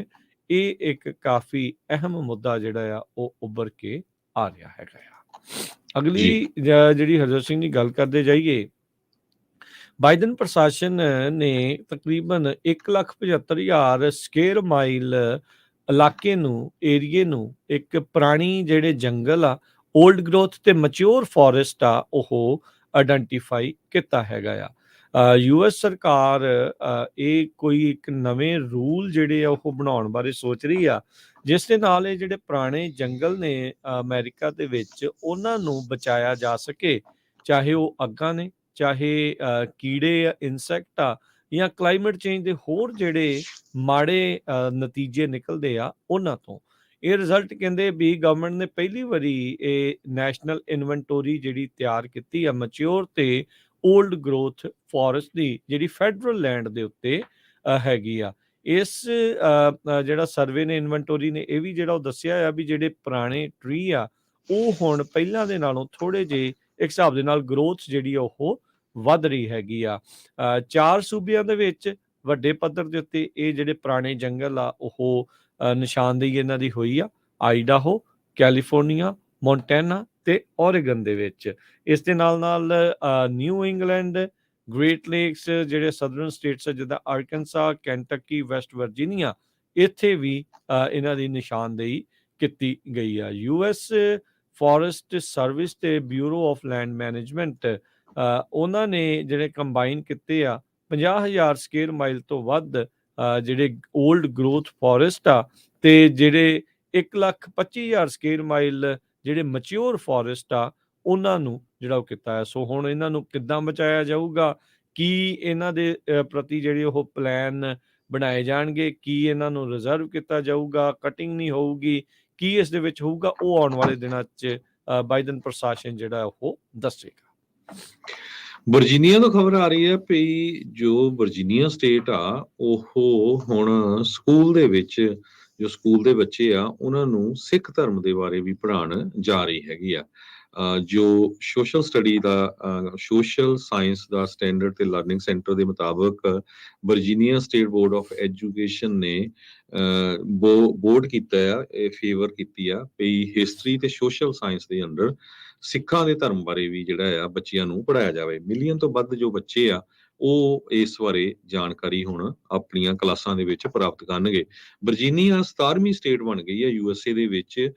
ਇਹ ਇੱਕ ਕਾਫੀ ਅਹਿਮ ਮੁੱਦਾ ਜਿਹੜਾ ਆ ਉਹ ਉੱਭਰ ਕੇ ਆ ਰਿਹਾ ਹੈਗਾ ਆ। ਅਗਲੀ ਜਿਹੜੀ ਹਰਜੋਤ ਸਿੰਘ ਦੀ ਗੱਲ ਕਰਦੇ ਜਾਈਏ, ਬਾਈਡਨ ਪ੍ਰਸ਼ਾਸਨ ਨੇ ਤਕਰੀਬਨ 1,75,000 ਸਕੁਅਰ ਮਾਈਲ ਇਲਾਕੇ ਨੂੰ, ਏਰੀਏ ਨੂੰ ਇੱਕ ਪੁਰਾਣੀ ਜਿਹੜੇ ਜੰਗਲ ਆ, ਓਲਡ ਗਰੋਥ ਤੇ ਮੈਚਿਓਰ ਫੋਰੈਸਟ ਆ, ਉਹ ਆਇਡੈਂਟੀਫਾਈ ਕੀਤਾ ਹੈਗਾ ਆ। ਯੂਐਸ ਸਰਕਾਰ ਇਹ ਕੋਈ ਇੱਕ ਨਵੇਂ ਰੂਲ ਜਿਹੜੇ ਆ ਉਹ ਬਣਾਉਣ ਬਾਰੇ ਸੋਚ ਰਹੀ ਆ, ਜਿਸ ਦੇ ਨਾਲ ਇਹ ਜਿਹੜੇ ਪੁਰਾਣੇ ਜੰਗਲ ਨੇ ਅਮਰੀਕਾ ਦੇ ਵਿੱਚ, ਉਹਨਾਂ ਨੂੰ ਬਚਾਇਆ ਜਾ ਸਕੇ, ਚਾਹੇ ਉਹ ਅੱਗਾਂ ਨੇ, ਚਾਹੇ ਕੀੜੇ ਆ, ਇਨਸੈਕਟ ਆ, ਜਾਂ ਕਲਾਈਮੇਟ ਚੇਂਜ ਦੇ ਹੋਰ ਜਿਹੜੇ ਮਾੜੇ ਨਤੀਜੇ ਨਿਕਲਦੇ ਆ ਉਹਨਾਂ ਤੋਂ। ਇਹ ਰਿਜ਼ਲਟ ਕਹਿੰਦੇ ਵੀ ਗਵਰਨਮੈਂਟ ਨੇ ਪਹਿਲੀ ਵਾਰੀ ਇਹ ਨੈਸ਼ਨਲ ਇਨਵੈਂਟੋਰੀ ਜਿਹੜੀ ਤਿਆਰ ਕੀਤੀ ਆ ਮੈਚਿਓਰ ਤੇ ਓਲਡ ਗਰੋਥ ਫੋਰੈਸਟ ਦੀ, ਜਿਹੜੀ ਫੈਡਰਲ ਲੈਂਡ ਦੇ ਉੱਤੇ ਹੈਗੀ ਆ। ਇਸ ਜਿਹੜਾ ਸਰਵੇ ਨੇ, ਇਨਵੈਂਟੋਰੀ ਨੇ, ਇਹ ਵੀ ਜਿਹੜਾ ਉਹ ਦੱਸਿਆ ਆ ਵੀ ਜਿਹੜੇ ਪੁਰਾਣੇ ਟਰੀ ਆ ਉਹ ਹੁਣ ਪਹਿਲਾਂ ਦੇ ਨਾਲੋਂ ਥੋੜੇ ਜਿਹੇ ਇੱਕ ਹਿਸਾਬ ਦੇ ਨਾਲ ਗਰੋਥ ਜਿਹੜੀ ਆ ਉਹ ਵੱਧ ਰਹੀ ਹੈਗੀ ਆ। 4 ਸੂਬਿਆਂ ਦੇ ਵਿੱਚ ਵੱਡੇ ਪੱਧਰ ਦੇ ਉੱਤੇ ਇਹ ਜਿਹੜੇ ਪੁਰਾਣੇ ਜੰਗਲ ਆ ਉਹ ਨਿਸ਼ਾਨਦੇਹੀ ਇਹਨਾਂ ਦੀ ਹੋਈ ਆ, ਆਈਡਾਹੋ, ਕੈਲੀਫੋਰਨੀਆ, ਮੋਂਟੈਨਾ ਤੇ ਓਰੇਗਨ ਦੇ ਵਿੱਚ। ਇਸ ਦੇ ਨਾਲ ਨਾਲ ਨਿਊ ਇੰਗਲੈਂਡ, ਗ੍ਰੇਟ ਲੇਕਸ, ਜਿਹੜੇ ਸਦਰਨ ਸਟੇਟਸ ਜਿੱਦਾਂ ਆਰਕਨਸਾ, ਕੈਂਟਕੀ, ਵੈਸਟ ਵਰਜੀਨੀਆ, ਇੱਥੇ ਵੀ ਇਹਨਾਂ ਦੀ ਨਿਸ਼ਾਨਦੇਹੀ ਕੀਤੀ ਗਈ ਆ। ਯੂਐਸ ਫੋਰੈਸਟ ਸਰਵਿਸ ਤੇ ਬਿਊਰੋ ਆਫ ਲੈਂਡ ਮੈਨੇਜਮੈਂਟ, ਉਹਨਾਂ ਨੇ ਜਿਹੜੇ ਕੰਬਾਈਨ ਕੀਤੇ ਆ 50,000 ਸਕੁਅਰ ਮਾਈਲ ਤੋਂ ਵੱਧ ਜਿਹੜੇ ਓਲਡ ਗਰੋਥ ਫੋਰੈਸਟ ਆ, ਤੇ ਜਿਹੜੇ 1,25,000 ਸਕੁਅਰ ਮਾਈਲ ਜਿਹੜੇ ਮੈਚਿਓਰ ਫੋਰੈਸਟ ਆ, ਉਹਨਾਂ ਨੂੰ ਜਿਹੜਾ ਉਹ ਕੀਤਾ ਹੈ। ਸੋ ਹੁਣ ਇਹਨਾਂ ਨੂੰ ਕਿੱਦਾਂ ਬਚਾਇਆ ਜਾਊਗਾ, ਕੀ ਇਹਨਾਂ ਦੇ ਪ੍ਰਤੀ ਜਿਹੜੇ ਉਹ ਪਲਾਨ ਬਣਾਏ ਜਾਣਗੇ, ਕੀ ਇਹਨਾਂ ਨੂੰ ਰਿਜ਼ਰਵ ਕੀਤਾ ਜਾਊਗਾ, ਕਟਿੰਗ ਨਹੀਂ ਹੋਊਗੀ, ਕੀ ਇਸ ਦੇ ਵਿੱਚ ਹੋਊਗਾ, ਉਹ ਆਉਣ ਵਾਲੇ ਦਿਨਾਂ 'ਚ ਬਾਈਡਨ ਪ੍ਰਸ਼ਾਸਨ ਜਿਹੜਾ ਉਹ ਦੱਸੇਗਾ। ਵਰਜੀਨੀਆ ਤੋਂ ਖਬਰ ਆ ਰਹੀ ਹੈ ਵੀ ਜੋ ਵਰਜੀਨੀਆ ਸਟੇਟ ਆ ਉਹ ਹੁਣ ਸਕੂਲ ਦੇ ਵਿੱਚ ਜੋ ਸਕੂਲ ਦੇ ਬੱਚੇ ਆ ਉਹਨਾਂ ਨੂੰ ਸਿੱਖ ਧਰਮ ਦੇ ਬਾਰੇ ਵੀ ਪੜ੍ਹਾਉਣ ਜਾ ਰਹੀ ਹੈਗੀ ਆ। ਜੋ ਸੋਸ਼ਲ ਸਟੱਡੀ ਦਾ ਸੋਸ਼ਲ ਸਾਇੰਸ ਦਾ ਸਟੈਂਡਰਡ ਤੇ ਲਰਨਿੰਗ ਸੈਂਟਰ ਦੇ ਮੁਤਾਬਕ Virginia state board of education ਨੇ ਬੋਰਡ ਕੀਤਾ ਆ, ਇਹ ਫੇਵਰ ਕੀਤੀ ਆ ਵੀ ਹਿਸਟਰੀ ਤੇ ਸੋਸ਼ਲ ਸਾਇੰਸ ਦੇ ਅੰਡਰ ਸਿੱਖਾਂ ਦੇ ਧਰਮ ਬਾਰੇ ਵੀ ਜਿਹੜਾ ਆ ਬੱਚਿਆਂ ਨੂੰ ਪੜ੍ਹਾਇਆ ਜਾਵੇ। ਮਿਲੀਅਨ ਤੋਂ ਵੱਧ ਜੋ ਬੱਚੇ ਆ ਉਹ ਇਸ ਬਾਰੇ ਜਾਣਕਾਰੀ ਹੁਣ ਆਪਣੀਆਂ ਕਲਾਸਾਂ ਦੇ ਵਿੱਚ ਪ੍ਰਾਪਤ ਕਰਨਗੇ। ਵਰਜੀਨੀਆ 17ਵੀਂ ਸਟੇਟ ਬਣ ਗਈ ਹੈ ਯੂਐਸਏ ਦੇ ਵਿੱਚ,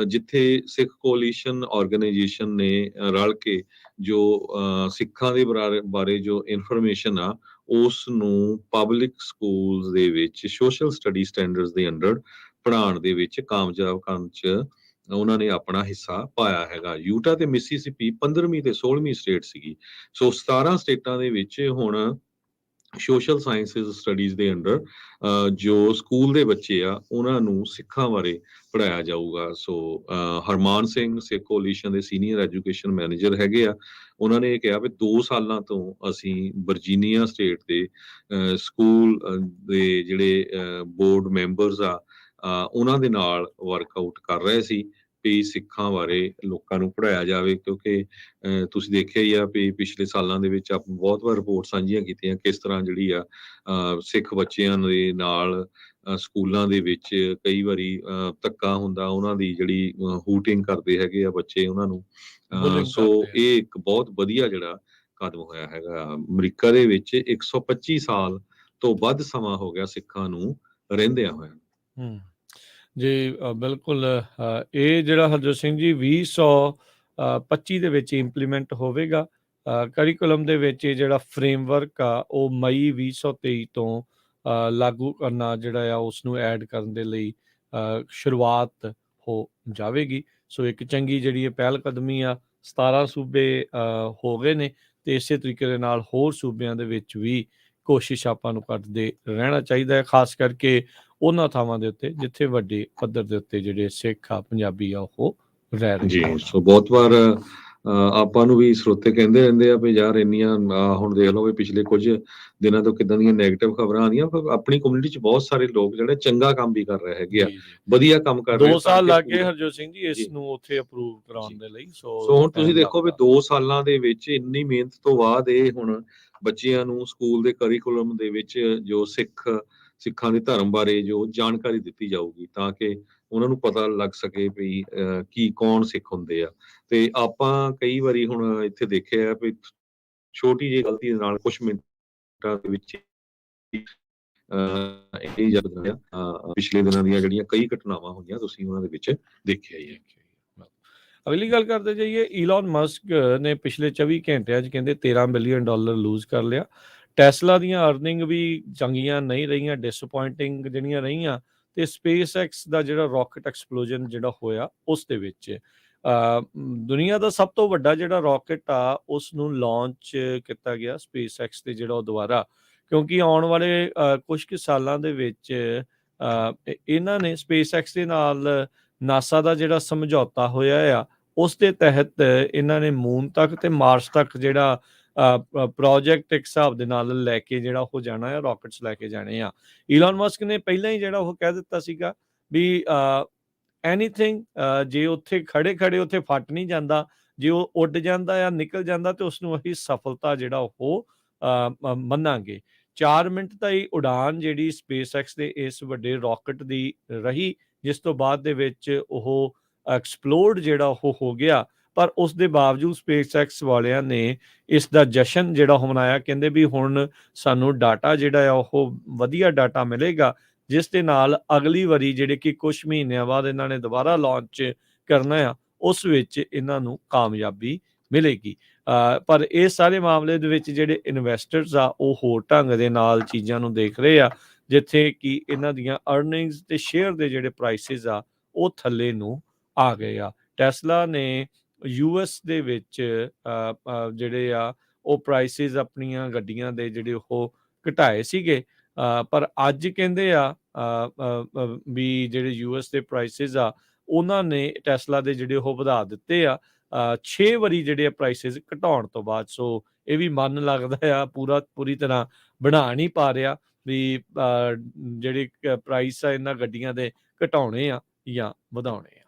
ਜਿੱਥੇ ਸਿੱਖ ਕੋਲੀਸ਼ਨ ਆਰਗੇਨਾਈਜੇਸ਼ਨ ਨੇ ਰਲ ਕੇ ਜੋ ਸਿੱਖਾਂ ਦੇ ਬਾਰੇ ਜੋ ਇਨਫੋਰਮੇਸ਼ਨ ਆ ਉਸ ਨੂੰ ਪਬਲਿਕ ਸਕੂਲਸ ਦੇ ਵਿੱਚ ਸੋਸ਼ਲ ਸਟੱਡੀ ਸਟੈਂਡਰਡਸ ਦੇ ਅੰਡਰ ਪੜ੍ਹਾਉਣ ਦੇ ਵਿੱਚ ਕਾਮਯਾਬ ਕਰਨ 'ਚ ਉਹਨਾਂ ਨੇ ਆਪਣਾ ਹਿੱਸਾ ਪਾਇਆ ਹੈਗਾ। ਯੂਟਾ ਤੇ ਮਿਸੀਸਿਪੀ 15ਵੀਂ ਤੇ 16ਵੀਂ ਸਟੇਟ ਸੀਗੀ। ਸੋ 17 ਸਟੇਟਾਂ ਦੇ ਵਿੱਚ ਹੁਣ ਸੋਸ਼ਲ ਸਾਇੰਸਿਸ ਸਟੱਡੀਜ਼ ਦੇ ਅੰਡਰ ਜੋ ਸਕੂਲ ਦੇ ਬੱਚੇ ਆ ਉਹਨਾਂ ਨੂੰ ਸਿੱਖਾਂ ਬਾਰੇ ਪੜ੍ਹਾਇਆ ਜਾਊਗਾ। ਸੋ ਹਰਮਾਨ ਸਿੰਘ ਸਿੱਖ ਕੋਲੀਸ਼ਨ ਦੇ ਸੀਨੀਅਰ ਐਜੂਕੇਸ਼ਨ ਮੈਨੇਜਰ ਹੈਗੇ ਆ, ਉਹਨਾਂ ਨੇ ਕਿਹਾ ਵੀ 2 ਸਾਲਾਂ ਤੋਂ ਅਸੀਂ ਵਰਜੀਨੀਆ ਸਟੇਟ ਦੇ ਸਕੂਲ ਦੇ ਜਿਹੜੇ ਬੋਰਡ ਮੈਂਬਰਸ ਆ ਉਹਨਾਂ ਦੇ ਨਾਲ ਵਰਕਆਊਟ ਕਰ ਰਹੇ ਸੀ ਵੀ ਸਿੱਖਾਂ ਬਾਰੇ ਲੋਕਾਂ ਨੂੰ ਪੜ੍ਹਾਇਆ ਜਾਵੇ। ਕਿਉਂਕਿ ਤੁਸੀਂ ਦੇਖਿਆ ਹੀ ਆ ਵੀ ਪਿਛਲੇ ਸਾਲਾਂ ਦੇ ਵਿੱਚ ਆਪਾਂ ਬਹੁਤ ਵਾਰ ਰਿਪੋਰਟ ਸਾਂਝੀਆਂ ਕੀਤੀਆਂ ਕਿਸ ਤਰ੍ਹਾਂ ਜਿਹੜੀ ਆ ਸਿੱਖ ਬੱਚਿਆਂ ਦੇ ਨਾਲ ਸਕੂਲਾਂ ਦੇ ਵਿੱਚ ਕਈ ਵਾਰੀ ਧੱਕਾ ਹੁੰਦਾ, ਉਹਨਾਂ ਦੀ ਜਿਹੜੀ ਹੂਟਿੰਗ ਕਰਦੇ ਹੈਗੇ ਆ ਬੱਚੇ ਉਹਨਾਂ ਨੂੰ। ਸੋ ਇਹ ਇੱਕ ਬਹੁਤ ਵਧੀਆ ਜਿਹੜਾ ਕਦਮ ਹੋਇਆ ਹੈਗਾ। ਅਮਰੀਕਾ ਦੇ ਵਿੱਚ 125 ਸਾਲ ਤੋਂ ਵੱਧ ਸਮਾਂ ਹੋ ਗਿਆ ਸਿੱਖਾਂ ਨੂੰ ਰਹਿੰਦਿਆਂ ਹੋਇਆ। ਜੀ ਬਿਲਕੁਲ। ਇਹ ਜਿਹੜਾ ਹਰਜੋਤ ਸਿੰਘ ਜੀ 2025 ਦੇ ਵਿੱਚ ਇੰਪਲੀਮੈਂਟ ਹੋਵੇਗਾ। ਕਰਿਕੂਲਮ ਦੇ ਵਿੱਚ ਇਹ ਜਿਹੜਾ ਫਰੇਮਵਰਕ ਆ ਉਹ ਮਈ 2023 ਤੋਂ ਲਾਗੂ ਕਰਨਾ ਜਿਹੜਾ ਆ ਉਸ ਨੂੰ ਐਡ ਕਰਨ ਦੇ ਲਈ ਸ਼ੁਰੂਆਤ ਹੋ ਜਾਵੇਗੀ। ਸੋ ਇੱਕ ਚੰਗੀ ਜਿਹੜੀ ਇਹ ਪਹਿਲ ਕਦਮੀ ਆ। 17 ਸੂਬੇ ਹੋ ਗਏ ਨੇ ਤੇ ਇਸੇ ਤਰੀਕੇ ਦੇ ਨਾਲ ਹੋਰ ਸੂਬਿਆਂ ਦੇ ਵਿੱਚ ਵੀ ਕੋਸ਼ਿਸ਼ ਆਪਾਂ ਨੂੰ ਕਰਦੇ ਰਹਿਣਾ ਚਾਹੀਦਾ ਹੈ। ਖਾਸ ਕਰਕੇ ਉਹਨਾਂ ਥਾਵਾਂ ਦੇ ਉੱਤੇ ਜਿੱਥੇ ਵੱਡੇ ਪੱਧਰ ਦੇ ਉੱਤੇ ਜਿਹੜੇ ਸਿੱਖ ਆ, ਪੰਜਾਬੀ ਆ, ਉਹ ਰਹਿ ਰਹੇ ਜੀ, ਆ। ਸੋ ਬਹੁਤ ਵਾਰ ਆਪਾਂ ਨੂੰ ਵੀ ਸਰੋਤੇ ਕਹਿੰਦੇ ਰਹਿੰਦੇ ਆ ਵੀ ਯਾਰ ਇੰਨੀਆਂ ਹੁਣ ਦੇਖ ਲਓ ਵੀ ਪਿਛਲੇ ਕੁਝ ਦਿਨਾਂ ਤੋਂ ਕਿੱਦਾਂ ਦੀਆਂ ਨੈਗੇਟਿਵ ਖਬਰਾਂ ਆਉਂਦੀਆਂ, ਪਰ ਆਪਣੀ ਕਮਿਊਨਿਟੀ 'ਚ ਬਹੁਤ ਸਾਰੇ ਲੋਕ ਜਿਹੜੇ ਚੰਗਾ ਕੰਮ ਵੀ ਕਰ ਰਹੇ ਹੈਗੇ ਆ, ਜੀ, ਜੀ। ਵਧੀਆ ਕੰਮ ਕਰ ਰਹੇ 2 ਤਾਂ ਸਾਲ ਕਿ ਲੱਗ ਗਏ ਪੂਰੇ ਹਰਜੋਤ ਸਿੰਘ ਜੀ ਇਸ ਜੀ, ਨੂੰ ਉੱਥੇ ਅਪਰੂਵ ਕਰਾਉਣ ਜੀ। ਦੇ ਲਈ, ਸੋ ਸੋ ਹੁਣ ਤੁਸੀਂ ਟਾਈਮ ਦੇਖੋ ਵੀ ਲੱਗਦਾ। 2 ਸਾਲਾਂ ਦੇ ਵਿੱਚ ਇੰਨੀ ਮਿਹਨਤ ਤੋਂ ਬਾਅਦ ਇਹ ਹੁਣ ਬੱਚਿਆਂ ਨੂੰ ਸਕੂਲ ਦੇ ਕਰਿਕੂਲਮ ਦੇ ਵਿੱਚ ਜੋ ਸਿੱਖਾਂ ਦੇ ਧਰਮ ਬਾਰੇ ਜੋ ਜਾਣਕਾਰੀ ਦਿੱਤੀ ਜਾਊਗੀ, ਤਾਂ ਕਿ ਉਹਨਾਂ ਨੂੰ ਪਤਾ ਲੱਗ ਸਕੇ ਵੀ ਕੀ ਕੌਣ ਸਿੱਖ ਹੁੰਦੇ ਆ। ਤੇ ਆਪਾਂ ਕਈ ਵਾਰੀ ਹੁਣ ਇੱਥੇ ਦੇਖਿਆ ਵੀ ਛੋਟੀ ਜਿਹੀ ਗਲਤੀ ਦੇ ਨਾਲ ਕੁਛ ਮਿੰਟਾਂ ਦੇ ਵਿੱਚ ਇਹ ਜਦ ਪਿਛਲੇ ਦਿਨਾਂ ਦੀਆਂ ਜਿਹੜੀਆਂ ਕਈ ਘਟਨਾਵਾਂ ਹੋਈਆਂ ਤੁਸੀਂ ਉਹਨਾਂ ਦੇ ਵਿੱਚ ਦੇਖਿਆ ਹੀ ਹੈ। ਅਗਲੀ ਗੱਲ ਕਰਦੇ ਜਾਈਏ, ਈਲਨ ਮਸਕ ਨੇ ਪਿਛਲੇ 24 ਘੰਟਿਆਂ 'ਚ ਕਹਿੰਦੇ $13 ਬਿਲੀਅਨ ਲੂਜ਼ ਕਰ ਲਿਆ। ਟੈਸਲਾ ਦੀਆਂ ਅਰਨਿੰਗ ਵੀ ਚੰਗੀਆਂ ਨਹੀਂ ਰਹੀਆਂ, ਡਿਸਅਪੁਆਇੰਟਿੰਗ ਜਿਹੜੀਆਂ ਰਹੀਆਂ, ਤੇ ਸਪੇਸ ਐਕਸ ਦਾ ਜਿਹੜਾ ਰਾਕਟ ਐਕਸਪਲੋਜਨ ਜਿਹੜਾ ਹੋਇਆ ਉਸ ਦੇ ਵਿੱਚ ਦੁਨੀਆ ਦਾ ਸਭ ਤੋਂ ਵੱਡਾ ਜਿਹੜਾ ਰਾਕਟ ਆ ਉਸ ਨੂੰ ਲਾਂਚ ਕੀਤਾ ਗਿਆ ਸਪੇਸ ਐਕਸ ਤੇ ਜਿਹੜਾ ਉਹ ਦੁਬਾਰਾ, ਕਿਉਂਕਿ ਆਉਣ ਵਾਲੇ ਕੁਝ ਕੁ ਸਾਲਾਂ ਦੇ ਵਿੱਚ ਇਹਨਾਂ ਨੇ ਸਪੇਸ ਐਕਸ ਦੇ ਨਾਲ ਨਾਸਾ ਦਾ ਜਿਹੜਾ ਸਮਝੌਤਾ ਹੋਇਆ ਆ ਉਸ ਦੇ ਤਹਿਤ ਇਹਨਾਂ ਨੇ ਮੂਨ ਤੱਕ ਤੇ ਮਾਰਸ ਤੱਕ ਜਿਹੜਾ ਪ੍ਰੋਜੈਕਟ ਇੱਕ ਹਿਸਾਬ ਦੇ ਨਾਲ ਲੈ ਕੇ ਜਿਹੜਾ ਉਹ ਜਾਣਾ ਹੈ, ਰਾਕਟਸ ਲੈ ਕੇ ਜਾਣੇ ਆ। ਈਲਨ ਮਸਕ ਨੇ ਪਹਿਲਾਂ ਹੀ ਜਿਹੜਾ ਉਹ ਕਹਿ ਦਿੱਤਾ ਸੀਗਾ ਵੀ ਐਨੀਥਿੰਗ, ਜੇ ਉੱਥੇ ਖੜੇ ਉੱਥੇ ਫਟ ਨਹੀਂ ਜਾਂਦਾ, ਜੇ ਉਹ ਉੱਡ ਜਾਂਦਾ ਆ, ਨਿਕਲ ਜਾਂਦਾ, ਤੇ ਉਸ ਨੂੰ ਅਸੀਂ ਸਫਲਤਾ ਜਿਹੜਾ ਉਹ ਮੰਨਾਂਗੇ। 4 ਮਿੰਟ ਤਾਈਂ ਉਡਾਨ ਜਿਹੜੀ ਸਪੇਸ ਐਕਸ ਦੇ ਇਸ ਵੱਡੇ ਰਾਕਟ ਦੀ ਰਹੀ, ਜਿਸ ਤੋਂ ਬਾਅਦ ਦੇ ਵਿੱਚ ਉਹ ਐਕਸਪਲੋਡ ਜਿਹੜਾ ਉਹ ਹੋ ਗਿਆ। ਪਰ ਉਸ ਦੇ ਬਾਵਜੂਦ ਸਪੇਸ ਐਕਸ ਵਾਲਿਆਂ ਨੇ ਇਸ ਦਾ ਜਸ਼ਨ ਜਿਹੜਾ ਉਹ ਮਨਾਇਆ, ਕਹਿੰਦੇ ਵੀ ਹੁਣ ਸਾਨੂੰ ਡਾਟਾ ਜਿਹੜਾ ਆ ਉਹ ਵਧੀਆ ਡਾਟਾ ਮਿਲੇਗਾ, ਜਿਸ ਦੇ ਨਾਲ ਅਗਲੀ ਵਾਰੀ ਜਿਹੜੇ ਕਿ ਕੁਝ ਮਹੀਨਿਆਂ ਬਾਅਦ ਇਹਨਾਂ ਨੇ ਦੁਬਾਰਾ ਲਾਂਚ ਕਰਨਾ ਆ, ਉਸ ਵਿੱਚ ਇਹਨਾਂ ਨੂੰ ਕਾਮਯਾਬੀ ਮਿਲੇਗੀ। ਪਰ ਇਹ ਸਾਰੇ ਮਾਮਲੇ ਦੇ ਵਿੱਚ ਜਿਹੜੇ ਇਨਵੈਸਟਰਸ ਆ ਉਹ ਹੋਰ ਢੰਗ ਦੇ ਨਾਲ ਚੀਜ਼ਾਂ ਨੂੰ ਦੇਖ ਰਹੇ ਆ, ਜਿੱਥੇ ਕਿ ਇਹਨਾਂ ਦੀਆਂ ਅਰਨਿੰਗਸ ਤੇ ਸ਼ੇਅਰ ਦੇ ਜਿਹੜੇ ਪ੍ਰਾਈਸਿਸ ਆ ਉਹ ਥੱਲੇ ਨੂੰ ਆ ਗਏ ਆ। ਟੈਸਲਾ ਨੇ ਯੂਐਸ ਦੇ ਵਿੱਚ ਜਿਹੜੇ ਆ ਉਹ ਪ੍ਰਾਈਸਿਸ ਆਪਣੀਆਂ ਗੱਡੀਆਂ ਦੇ ਜਿਹੜੇ ਉਹ ਘਟਾਏ ਸੀਗੇ, ਪਰ ਅੱਜ ਕਹਿੰਦੇ ਆ ਵੀ ਜਿਹੜੇ ਯੂਐਸ ਦੇ ਪ੍ਰਾਈਸਿਸ ਆ ਉਹਨਾਂ ਨੇ ਟੈਸਲਾ ਦੇ ਜਿਹੜੇ ਉਹ ਵਧਾ ਦਿੱਤੇ ਆ 6 ਵਾਰੀ ਜਿਹੜੇ ਪ੍ਰਾਈਸਿਸ ਘਟਾਉਣ ਤੋਂ ਬਾਅਦ। ਸੋ ਇਹ ਵੀ ਮਨ ਲੱਗਦਾ ਆ ਪੂਰੀ ਤਰ੍ਹਾਂ ਬਣਾ ਨਹੀਂ ਪਾ ਰਿਹਾ ਵੀ ਜਿਹੜੇ ਪ੍ਰਾਈਸ ਆ ਇਹਨਾਂ ਗੱਡੀਆਂ ਦੇ ਘਟਾਉਣੇ ਆ ਜਾਂ ਵਧਾਉਣੇ ਆ।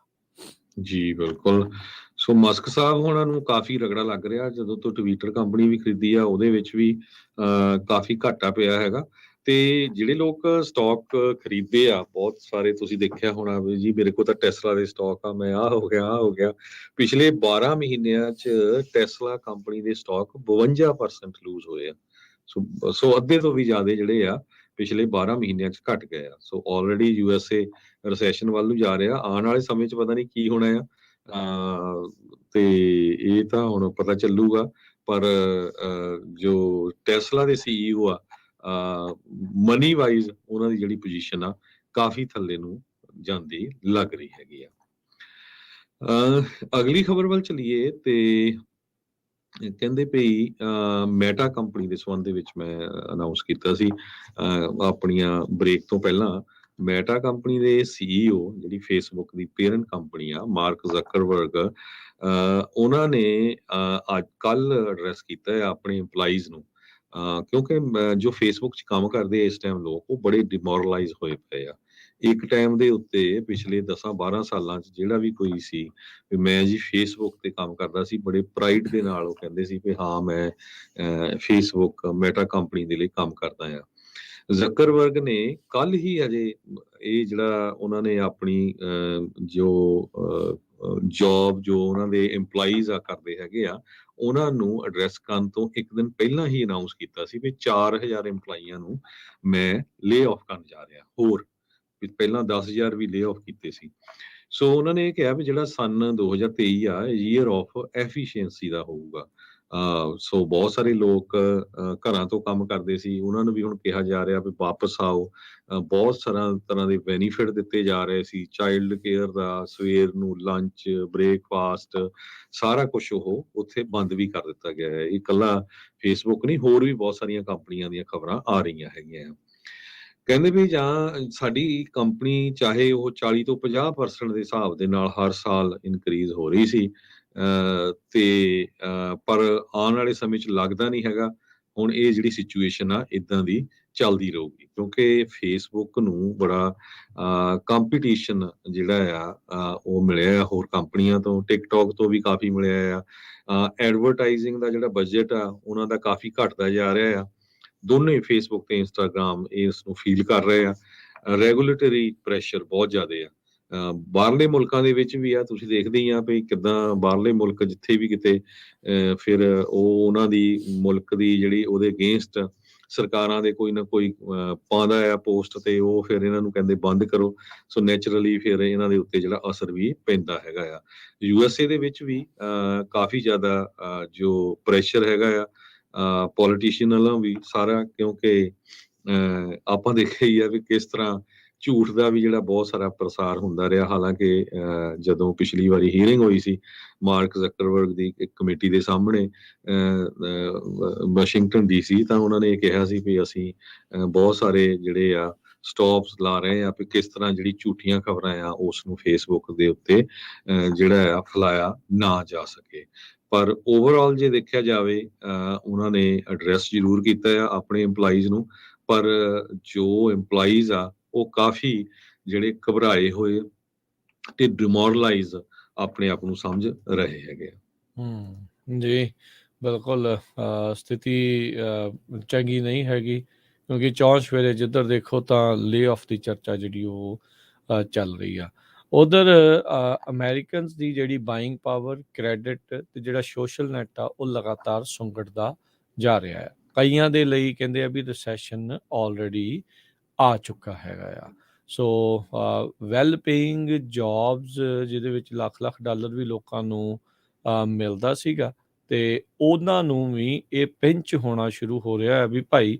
ਜੀ ਬਿਲਕੁਲ। ਸੋ ਮਸਕ ਸਾਹਿਬ ਹੋਣਾ ਨੂੰ ਕਾਫੀ ਰਗੜਾ ਲੱਗ ਰਿਹਾ, ਜਦੋਂ ਤੋਂ ਟਵਿੱਟਰ ਕੰਪਨੀ ਵੀ ਖਰੀਦੀ ਆ ਉਹਦੇ ਵਿੱਚ ਵੀ ਕਾਫੀ ਘਾਟਾ ਪਿਆ ਹੈਗਾ। ਤੇ ਜਿਹੜੇ ਲੋਕ ਸਟਾਕ ਖਰੀਦਦੇ ਆ ਬਹੁਤ ਸਾਰੇ, ਤੁਸੀਂ ਦੇਖਿਆ ਹੋਣਾ ਵੀ ਜੀ ਮੇਰੇ ਕੋਲ ਤਾਂ ਟੈਸਲਾ ਦੇ ਸਟਾਕ ਆ, ਮੈਂ ਆਹ ਹੋ ਗਿਆ। ਪਿਛਲੇ 12 ਮਹੀਨਿਆਂ 'ਚ ਟੈਸਲਾ ਕੰਪਨੀ ਦੇ ਸਟਾਕ 52% ਲੂਜ਼ ਹੋਏ ਆ। ਸੋ ਅੱਧੇ ਤੋਂ ਵੀ ਜ਼ਿਆਦਾ ਜਿਹੜੇ ਆ ਪਿਛਲੇ 12 ਮਹੀਨਿਆਂ 'ਚ ਘਟ ਗਏ ਆ। ਸੋ ਆਲਰੇਡੀ ਯੂਐਸਏ ਰਿਸੈਸ਼ਨ ਵੱਲ ਨੂੰ ਜਾ ਰਿਹਾ, ਆਉਣ ਵਾਲੇ ਸਮੇਂ 'ਚ ਪਤਾ ਨਹੀਂ ਕੀ ਹੋਣਾ ਆ। ਤੇ ਇਹ ਤਾਂ ਹੁਣ ਪਤਾ ਚੱਲੂਗਾ, ਪਰ ਜੋ ਟੈਸਲਾ ਦੇ ਸੀਈਓ ਆ, ਮਨੀ ਵਾਈਜ਼ ਉਹਨਾਂ ਦੀ ਜਿਹੜੀ ਪੋਜੀਸ਼ਨ ਆ ਕਾਫੀ ਥੱਲੇ ਨੂੰ ਜਾਂਦੀ ਲੱਗ ਰਹੀ ਹੈਗੀ ਆ। ਅਗਲੀ ਖਬਰ ਵੱਲ ਚਲੀਏ ਤੇ ਕਹਿੰਦੇ ਪਈ ਮੈਟਾ ਕੰਪਨੀ ਦੇ ਸੰਬੰਧ ਦੇ ਵਿੱਚ ਮੈਂ ਅਨਾਉਂਸ ਕੀਤਾ ਸੀ ਆਪਣੀਆਂ ਬ੍ਰੇਕ ਤੋਂ ਪਹਿਲਾਂ। ਮੈਟਾ ਕੰਪਨੀ ਦੇ ਸੀਈਓ ਜਿਹੜੀ ਫੇਸਬੁੱਕ ਦੀ ਪੇਰੈਂਟ ਕੰਪਨੀ ਆ, ਮਾਰਕ ਜ਼ਕਰਬਰਗ, ਉਹਨਾਂ ਨੇ ਅੱਜ ਕੱਲ ਐਡਰੈਸ ਕੀਤਾ ਹੈ ਆਪਣੇ EMPLOYEES ਨੂੰ, ਕਿਉਂਕਿ ਜੋ ਫੇਸਬੁੱਕ 'ਚ ਕੰਮ ਕਰਦੇ ਇਸ ਟਾਈਮ ਲੋਕ ਉਹ ਬੜੇ ਡਿਮੋਰਲਾਈਜ਼ ਹੋਏ ਪਏ ਆ। ਇੱਕ ਟਾਈਮ ਦੇ ਉੱਤੇ ਪਿਛਲੇ 10-12 ਸਾਲਾਂ 'ਚ ਜਿਹੜਾ ਵੀ ਕੋਈ ਸੀ ਵੀ ਮੈਂ ਜੀ ਫੇਸਬੁੱਕ ਤੇ ਕੰਮ ਕਰਦਾ ਸੀ, ਬੜੇ ਪ੍ਰਾਈਡ ਦੇ ਨਾਲ ਉਹ ਕਹਿੰਦੇ ਸੀ ਵੀ ਹਾਂ ਮੈਂ ਫੇਸਬੁੱਕ ਮੈਟਾ ਕੰਪਨੀ ਦੇ ਲਈ ਕੰਮ ਕਰਦਾ ਆ। ਜ਼ਕਰਬਰਗ ਨੇ ਕੱਲ ਹੀ ਅਜੇ ਇਹ ਜਿਹੜਾ ਉਹਨਾਂ ਨੇ ਆਪਣੀ ਜੋ ਜੌਬ ਜੋ ਉਹਨਾਂ ਦੇ EMPLOYEES ਆ ਕਰਦੇ ਹੈਗੇ ਆ, ਉਹਨਾਂ ਨੂੰ ਐਡਰੈਸ ਕਰਨ ਤੋਂ ਇੱਕ ਦਿਨ ਪਹਿਲਾਂ ਹੀ ਅਨਾਉਂਸ ਕੀਤਾ ਸੀ ਵੀ 4000 EMPLOYEES ਨੂੰ ਮੈਂ ਲੇ ਆਫ ਕਰਨ ਜਾ ਰਿਹਾ। ਹੋਰ ਪਹਿਲਾਂ 10,000 ਵੀ ਲੇ ਆਫ ਕੀਤੇ ਸੀ। ਸੋ ਉਹਨਾਂ ਨੇ ਇਹ ਕਿਹਾ ਵੀ ਜਿਹੜਾ ਸਨ 2023 ਆ ਈਅਰ ਆਫ ਐਫੀਸ਼ੀਐਂਸੀ ਦਾ ਹੋਊਗਾ। ਸੋ ਬਹੁਤ ਸਾਰੇ ਲੋਕ ਘਰਾਂ ਤੋਂ ਕੰਮ ਕਰਦੇ ਸੀ, ਉਹਨਾਂ ਨੂੰ ਵੀ ਹੁਣ ਕਿਹਾ ਜਾ ਰਿਹਾ ਵੀ ਵਾਪਸ ਆਓ। ਬਹੁਤ ਤਰ੍ਹਾਂ ਦੇ ਬੈਨੀਫਿਟ ਦਿੱਤੇ ਜਾ ਰਹੇ ਸੀ, ਚਾਈਲਡ ਕੇਅਰ ਦਾ, ਸਵੇਰ ਨੂੰ ਲੰਚ, ਬ੍ਰੇਕਫਾਸਟ, ਸਾਰਾ ਕੁਛ ਉਹ ਉੱਥੇ ਬੰਦ ਵੀ ਕਰ ਦਿੱਤਾ ਗਿਆ ਹੈ। ਇਹ ਇਕੱਲਾ ਫੇਸਬੁੱਕ ਨਹੀਂ, ਹੋਰ ਵੀ ਬਹੁਤ ਸਾਰੀਆਂ ਕੰਪਨੀਆਂ ਦੀਆਂ ਖਬਰਾਂ ਆ ਰਹੀਆਂ ਹੈਗੀਆਂ। ਕਹਿੰਦੇ ਵੀ ਜਾਂ ਸਾਡੀ ਕੰਪਨੀ ਚਾਹੇ ਉਹ 40 ਤੋਂ 50% ਦੇ ਹਿਸਾਬ ਦੇ ਨਾਲ ਹਰ ਸਾਲ ਇਨਕਰੀਜ਼ ਹੋ ਰਹੀ ਸੀ, ਪਰ ਆਉਣ ਵਾਲੇ ਸਮੇਂ 'ਚ ਲੱਗਦਾ ਨਹੀਂ ਹੈਗਾ ਹੁਣ ਇਹ ਜਿਹੜੀ ਸਿਚੁਏਸ਼ਨ ਆ ਇਦਾਂ ਦੀ ਚੱਲਦੀ ਰਹੂਗੀ, ਕਿਉਂਕਿ ਫੇਸਬੁੱਕ ਨੂੰ ਬੜਾ ਕੰਪੀਟੀਸ਼ਨ ਜਿਹੜਾ ਉਹ ਮਿਲਿਆ ਆ ਹੋਰ ਕੰਪਨੀਆਂ ਤੋਂ, ਟਿਕਟੌਕ ਤੋਂ ਵੀ ਕਾਫੀ ਮਿਲਿਆ ਆ। ਐਡਵਰਟਾਈਜ਼ਿੰਗ ਦਾ ਜਿਹੜਾ ਬਜਟ ਆ ਉਹਨਾਂ ਦਾ ਕਾਫੀ ਘਟਦਾ ਜਾ ਰਿਹਾ ਆ। ਦੋਨੇ ਫੇਸਬੁੱਕ ਤੇ ਇੰਸਟਾਗ੍ਰਾਮ ਇਸ ਨੂੰ ਫੀਲ ਕਰ ਰਹੇ ਆ। ਰੈਗੂਲੇਟਰੀ ਪ੍ਰੈਸ਼ਰ ਬਹੁਤ ਜ਼ਿਆਦਾ ਆ। ਬਾਹਰਲੇ ਮੁਲਕਾਂ ਦੇ ਵਿੱਚ ਵੀ ਆ, ਤੁਸੀਂ ਦੇਖਦੇ ਹੀ ਆ ਵੀ ਕਿੱਦਾਂ ਬਾਹਰਲੇ ਮੁਲਕ ਜਿੱਥੇ ਵੀ ਕਿਤੇ ਫਿਰ ਉਹ ਉਹਨਾਂ ਦੀ ਮੁਲਕ ਦੀ ਜਿਹੜੀ ਉਹਦੇ ਅਗੇਂਸਟ ਸਰਕਾਰਾਂ ਦੇ ਕੋਈ ਨਾ ਕੋਈ ਪਾਉਂਦਾ ਆ ਪੋਸਟ, ਤੇ ਉਹ ਫਿਰ ਇਹਨਾਂ ਨੂੰ ਕਹਿੰਦੇ ਬੰਦ ਕਰੋ। ਸੋ ਨੈਚੁਰਲੀ ਫਿਰ ਇਹਨਾਂ ਦੇ ਉੱਤੇ ਜਿਹੜਾ ਅਸਰ ਵੀ ਪੈਂਦਾ ਹੈਗਾ ਆ। USA ਦੇ ਵਿੱਚ ਵੀ ਕਾਫੀ ਜ਼ਿਆਦਾ ਜੋ ਪ੍ਰੈਸ਼ਰ ਹੈਗਾ ਆ ਪੋਲੀਟੀਸ਼ੀਅਨ ਵੱਲੋਂ ਵੀ ਸਾਰਾ, ਕਿਉਂਕਿ ਆਪਾਂ ਦੇਖਿਆ ਹੀ ਆ ਵੀ ਕਿਸ ਤਰ੍ਹਾਂ ਝੂਠ ਦਾ ਵੀ ਜਿਹੜਾ ਬਹੁਤ ਸਾਰਾ ਪ੍ਰਸਾਰ ਹੁੰਦਾ ਰਿਹਾ। ਹਾਲਾਂਕਿ ਜਦੋਂ ਪਿਛਲੀ ਵਾਰੀ ਹੀਅਰਿੰਗ ਹੋਈ ਸੀ ਮਾਰਕ ਜ਼ਕਰਬਰਗ ਦੀ ਇੱਕ ਕਮੇਟੀ ਦੇ ਸਾਹਮਣੇ ਵਾਸ਼ਿੰਗਟਨ DC, ਤਾਂ ਉਹਨਾਂ ਨੇ ਇਹ ਕਿਹਾ ਸੀ ਵੀ ਅਸੀਂ ਬਹੁਤ ਸਾਰੇ ਜਿਹੜੇ ਆ ਸਟਾਪਸ ਲਾ ਰਹੇ ਆ ਵੀ ਕਿਸ ਤਰ੍ਹਾਂ ਜਿਹੜੀ ਝੂਠੀਆਂ ਖਬਰਾਂ ਆ ਉਸ ਨੂੰ ਫੇਸਬੁੱਕ ਦੇ ਉੱਤੇ ਜਿਹੜਾ ਆ ਫੈਲਾਇਆ ਨਾ ਜਾ ਸਕੇ। ਪਰ ਓਵਰਆਲ ਜੇ ਦੇਖਿਆ ਜਾਵੇ ਉਹਨਾਂ ਨੇ ਐਡਰੈਸ ਜ਼ਰੂਰ ਕੀਤਾ ਆ ਆਪਣੇ EMPLOYEES ਨੂੰ, ਪਰ ਜੋ EMPLOYEES ਆ ਉਹ ਕਾਫੀ ਜਿਹੜੇ ਘਬਰਾਏ ਹੋਏ ਤੇ ਡਿਮੋਰਲਾਈਜ਼ ਆਪਣੇ ਆਪ ਨੂੰ ਸਮਝ ਰਹੇ ਹੈਗੇ ਆ। ਜੀ ਬਿਲਕੁਲ, ਸਥਿਤੀ ਚੰਗੀ ਨਹੀਂ ਹੈਗੀ, ਕਿਉਂਕਿ ਚੌਂ ਸਵੇਰੇ ਜਿੱਧਰ ਦੇਖੋ ਤਾਂ ਲੇ ਆਫ ਦੀ ਚਰਚਾ ਜਿਹੜੀ ਉਹ ਚੱਲ ਰਹੀ ਆ। ਉਧਰ ਅਮਰੀਕਨਸ ਦੀ ਜਿਹੜੀ ਬਾਇੰਗ ਪਾਵਰ, ਕ੍ਰੈਡਿਟ ਤੇ ਜਿਹੜਾ ਸੋਸ਼ਲ ਨੈਟ ਆ ਉਹ ਲਗਾਤਾਰ ਸੁੰਗੜਦਾ ਜਾ ਰਿਹਾ ਹੈ। ਕਈਆਂ ਦੇ ਲਈ ਕਹਿੰਦੇ ਆ ਵੀ ਰਿਸੈਸ਼ਨ ਆਲਰੇਡੀ ਆ ਚੁੱਕਾ ਹੈਗਾ ਆ। ਸੋ ਵੈਲ ਪੇਇੰਗ ਜੌਬਸ ਜਿਹਦੇ ਵਿੱਚ ਲੱਖ ਲੱਖ ਡਾਲਰ ਵੀ ਲੋਕਾਂ ਨੂੰ ਮਿਲਦਾ ਸੀਗਾ, ਤੇ ਉਹਨਾਂ ਨੂੰ ਵੀ ਇਹ ਪਿੰਚ ਹੋਣਾ ਸ਼ੁਰੂ ਹੋ ਰਿਹਾ ਹੈ ਵੀ ਭਾਈ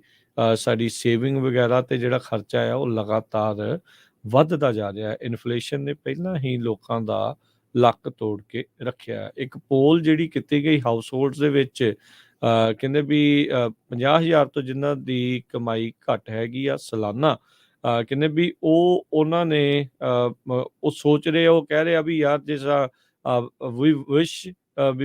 ਸਾਡੀ ਸੇਵਿੰਗ ਵਗੈਰਾ ਤੇ ਜਿਹੜਾ ਖਰਚਾ ਆ ਉਹ ਲਗਾਤਾਰ ਵੱਧਦਾ ਜਾ ਰਿਹਾ ਹੈ। ਇਨਫਲੇਸ਼ਨ ਨੇ ਪਹਿਲਾਂ ਹੀ ਲੋਕਾਂ ਦਾ ਲੱਕ ਤੋੜ ਕੇ ਰੱਖਿਆ। ਇੱਕ ਪੋਲ ਜਿਹੜੀ ਕੀਤੀ ਗਈ ਹਾਊਸ ਹੋਲਡਸ ਦੇ ਵਿੱਚ ਕਹਿੰਦੇ ਵੀ 50,000 ਤੋਂ ਜਿਨ੍ਹਾਂ ਦੀ ਕਮਾਈ ਘੱਟ ਹੈਗੀ ਆ ਸਾਲਾਨਾ, ਕਹਿੰਦੇ ਵੀ ਉਹਨਾਂ ਨੇ ਉਹ ਸੋਚ ਰਹੇ, ਉਹ ਕਹਿ ਰਹੇ ਆ ਵੀ ਯਾਰ ਜਿਸ ਵੀ ਵਿਸ਼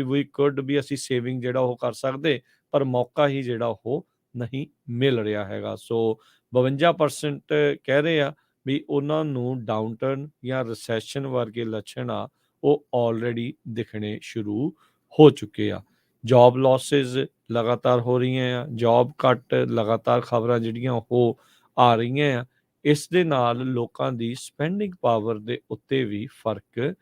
ਵੀ ਕੁਡ ਵੀ ਅਸੀਂ ਸੇਵਿੰਗ ਜਿਹੜਾ ਉਹ ਕਰ ਸਕਦੇ, ਪਰ ਮੌਕਾ ਹੀ ਜਿਹੜਾ ਉਹ ਨਹੀਂ ਮਿਲ ਰਿਹਾ ਹੈਗਾ। ਸੋ 52% ਕਹਿ ਰਹੇ ਆ ਵੀ ਉਹਨਾਂ ਨੂੰ ਡਾਊਨਟਰਨ ਜਾਂ ਰਿਸੈਸ਼ਨ ਵਰਗੇ ਲੱਛਣ ਆ ਉਹ ਆਲਰੇਡੀ ਦਿਖਣੇ ਸ਼ੁਰੂ ਹੋ ਚੁੱਕੇ ਆ। ਜੌਬ ਲੌਸਿਸ ਲਗਾਤਾਰ ਹੋ ਰਹੀਆਂ ਆ, ਜੌਬ ਘੱਟ ਲਗਾਤਾਰ ਖਬਰਾਂ ਜਿਹੜੀਆਂ ਉਹ ਆ ਰਹੀਆਂ ਆ। ਇਸ ਦੇ ਨਾਲ ਲੋਕਾਂ ਦੀ ਸਪੈਂਡਿੰਗ ਪਾਵਰ ਦੇ ਉੱਤੇ ਵੀ ਫਰਕ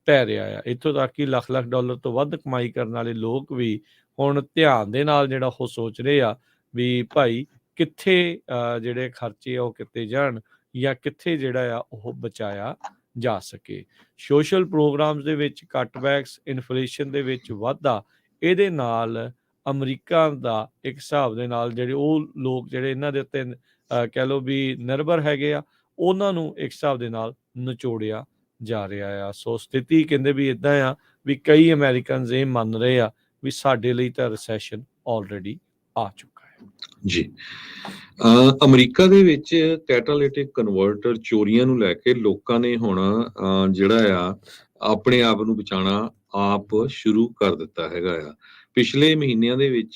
ਪੈ ਰਿਹਾ ਆ। ਇੱਥੋਂ ਤੱਕ ਕਿ ਲੱਖ ਲੱਖ ਡਾਲਰ ਤੋਂ ਵੱਧ ਕਮਾਈ ਕਰਨ ਵਾਲੇ ਲੋਕ ਵੀ ਹੁਣ ਧਿਆਨ ਦੇ ਨਾਲ ਜਿਹੜਾ ਉਹ ਸੋਚ ਰਹੇ ਆ ਵੀ ਭਾਈ ਕਿੱਥੇ ਜਿਹੜੇ ਖਰਚੇ ਆ ਉਹ ਕੀਤੇ ਜਾਣ, ਜਾਂ ਕਿੱਥੇ ਜਿਹੜਾ ਆ ਉਹ ਬਚਾਇਆ ਜਾ ਸਕੇ। ਸੋਸ਼ਲ ਪ੍ਰੋਗਰਾਮਸ ਦੇ ਵਿੱਚ ਕੱਟਬੈਕਸ, ਇਨਫਲੇਸ਼ਨ ਦੇ ਵਿੱਚ ਵਾਧਾ, ਇਹਦੇ ਨਾਲ ਅਮਰੀਕਾ ਦਾ ਇੱਕ ਹਿਸਾਬ ਦੇ ਨਾਲ ਜਿਹੜੇ ਉਹ ਲੋਕ ਜਿਹੜੇ ਇਹਨਾਂ ਦੇ ਉੱਤੇ ਕਹਿ ਲਓ ਵੀ ਨਿਰਭਰ ਹੈਗੇ ਆ, ਉਹਨਾਂ ਨੂੰ ਇੱਕ ਹਿਸਾਬ ਦੇ ਨਾਲ ਨਿਚੋੜਿਆ ਜਾ ਰਿਹਾ ਆ। ਸੋ ਸਥਿਤੀ ਕਹਿੰਦੇ ਵੀ ਇੱਦਾਂ ਆ ਵੀ ਕਈ ਅਮਰੀਕਨਸ ਇਹ ਮੰਨ ਰਹੇ ਆ ਵੀ ਸਾਡੇ ਲਈ ਤਾਂ ਰਿਸੈਸ਼ਨ ਆਲਰੇਡੀ ਆ ਚੁੱਕਾ ਹੈ। ਜੀ, ਅਮਰੀਕਾ ਦੇ ਵਿੱਚ ਕੈਟਾਲਿਟਿਕ ਕਨਵਰਟਰ ਚੋਰੀਆਂ ਨੂੰ ਲੈ ਕੇ ਲੋਕਾਂ ਨੇ ਹੁਣ ਜਿਹੜਾ ਆ ਆਪਣੇ ਆਪ ਨੂੰ ਬਚਾਉਣਾ ਆਪ ਸ਼ੁਰੂ ਕਰ ਦਿੱਤਾ ਹੈਗਾ ਆ। ਪਿਛਲੇ ਮਹੀਨਿਆਂ ਦੇ ਵਿੱਚ